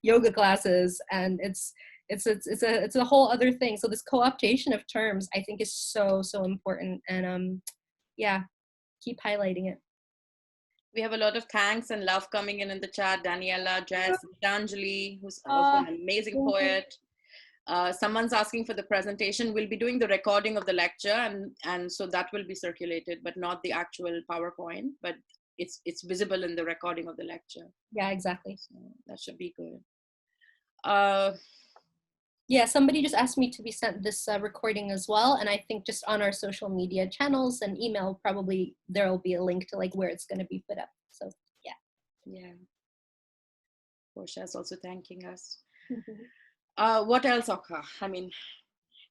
yoga classes, and it's a whole other thing. So this co-optation of terms, I think, is so important, and yeah, keep highlighting it. We have a lot of thanks and love coming in the chat. Daniela, Jess, Gitanjali, who's also an amazing poet. Someone's asking for the presentation. We'll be doing the recording of the lecture, and so that will be circulated, but not the actual PowerPoint, but it's visible in the recording of the lecture. Yeah, exactly. So that should be good. Yeah, somebody just asked me to be sent this recording as well, and I think just on our social media channels and email, probably there will be a link to like where it's going to be put up. So yeah. Portia is also thanking us. What else, Oka?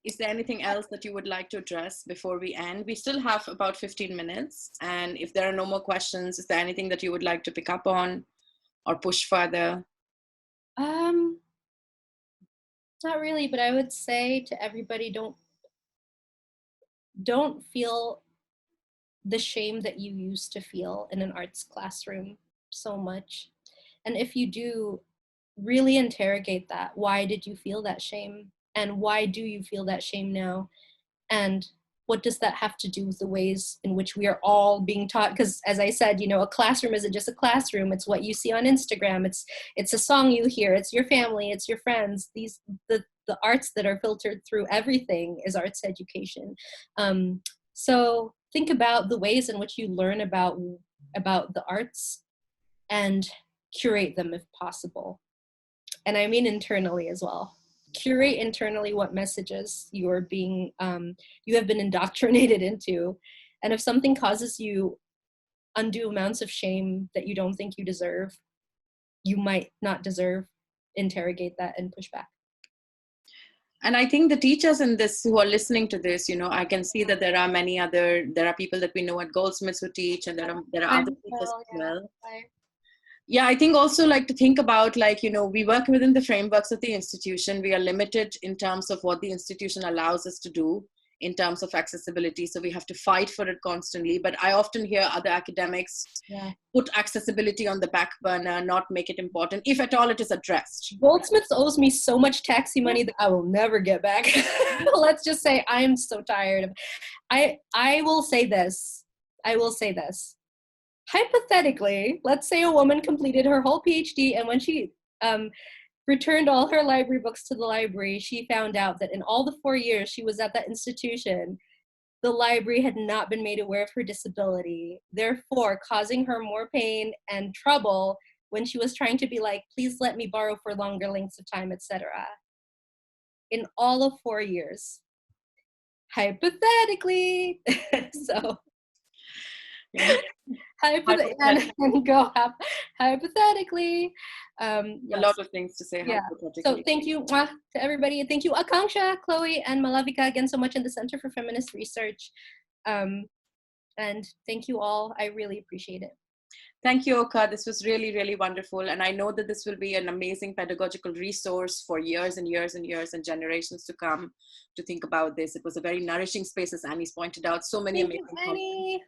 Is there anything else that you would like to address before we end? We still have about 15 minutes. And if there are no more questions, is there anything that you would like to pick up on or push further? Not really, but I would say to everybody, don't feel the shame that you used to feel in an arts classroom so much. And if you do, really interrogate that. Why did you feel that shame? And why do you feel that shame now? And what does that have to do with the ways in which we are all being taught? Because as I said, a classroom isn't just a classroom. It's what you see on Instagram. It's a song you hear. It's your family. It's your friends. The arts that are filtered through everything is arts education. So think about the ways in which you learn about the arts and curate them if possible. And I mean internally as well. Curate internally what messages you have been indoctrinated into. And if something causes you undue amounts of shame that you don't think you deserve, you might not deserve, interrogate that and push back. And I think the teachers in this who are listening to this, I can see that there are people that we know at Goldsmiths who teach, and there are other teachers as well. Yeah, I think also like to think about we work within the frameworks of the institution. We are limited in terms of what the institution allows us to do in terms of accessibility. So we have to fight for it constantly. But I often hear other academics put accessibility on the back burner, not make it important, if at all it is addressed. Goldsmiths owes me so much taxi money that I will never get back. Let's just say I'm so tired of it. I will say this. Hypothetically, let's say a woman completed her whole PhD, and when she returned all her library books to the library, she found out that in all the 4 years she was at that institution, the library had not been made aware of her disability, therefore causing her more pain and trouble when she was trying to be like, please let me borrow for longer lengths of time, etc. In all of 4 years. hypothetically. So, Yeah. and go up hypothetically. A Yes. lot of things to say Yeah. hypothetically. So thank you to everybody. Thank you, Akanksha, Chloe, and Malavika again so much in the Center for Feminist Research. And thank you all. I really appreciate it. Thank you, Oka. This was really, really wonderful. And I know that this will be an amazing pedagogical resource for years and years and years and generations to come to think about this. It was a very nourishing space, as Annie's pointed out. So many amazing Annie.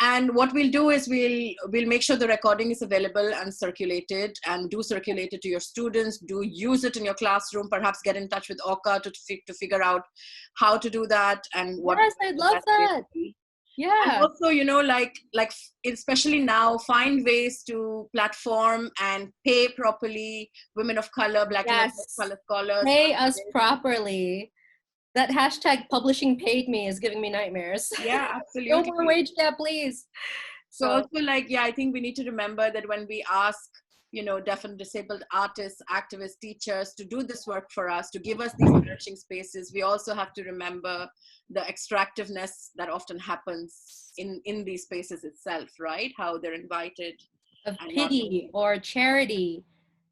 And what we'll do is we'll make sure the recording is available and circulated, and do circulate it to your students, do use it in your classroom, perhaps get in touch with Oka to figure out how to do that and what. Yes, I'd love that. Yeah. And also, you know, like especially now, find ways to platform and pay properly women of color, Black and color scholars. Pay us properly. That hashtag publishing paid me is giving me nightmares. Yeah, absolutely. No more wage gap, please. So also, like, yeah, I think we need to remember that when we ask, you know, deaf and disabled artists, activists, teachers to do this work for us, to give us these nourishing spaces, we also have to remember the extractiveness that often happens in these spaces itself, right? How they're invited. Of pity or charity,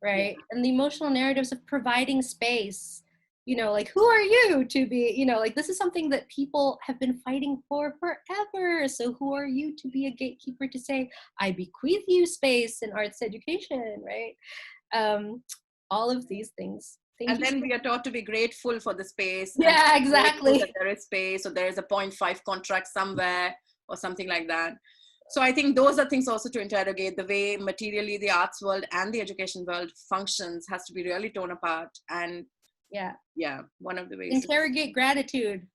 right? Yeah. And the emotional narratives of providing space. You know, like, who are you to be, you know, like, this is something that people have been fighting for forever. So who are you to be a gatekeeper to say, I bequeath you space in arts education, right? All of these things. And then we are taught to be grateful for the space. Yeah, exactly. That there is space, or there is a 0.5 contract somewhere or something like that. So I think those are things also to interrogate. The way materially the arts world and the education world functions has to be really torn apart. And yeah, one of the ways. Interrogate gratitude.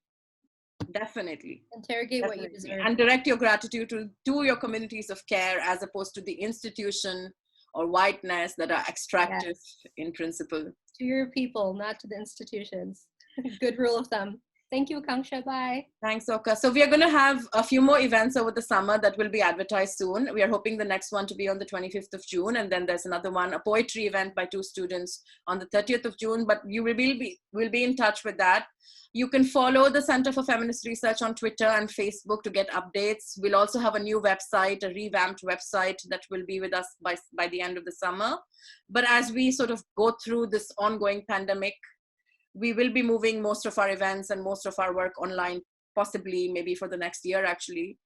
Definitely. Interrogate what you deserve. And direct your gratitude to your communities of care, as opposed to the institution or whiteness that are extractive in principle. To your people, not to the institutions. Good rule of thumb. Thank you, Akanksha. Bye. Thanks, Oka. So we are going to have a few more events over the summer that will be advertised soon. We are hoping the next one to be on the 25th of June. And then there's another one, a poetry event by 2 students on the 30th of June. But you will be in touch with that. You can follow the Center for Feminist Research on Twitter and Facebook to get updates. We'll also have a new website, a revamped website that will be with us by the end of the summer. But as we sort of go through this ongoing pandemic, we will be moving most of our events and most of our work online, possibly maybe for the next year, actually.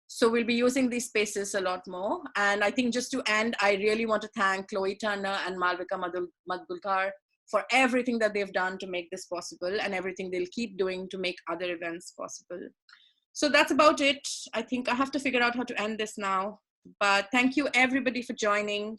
So we'll be using these spaces a lot more. And I think just to end, I really want to thank Chloe Turner and Malavika Madgulkar for everything that they've done to make this possible, and everything they'll keep doing to make other events possible. So that's about it. I think I have to figure out how to end this now. But thank you everybody for joining.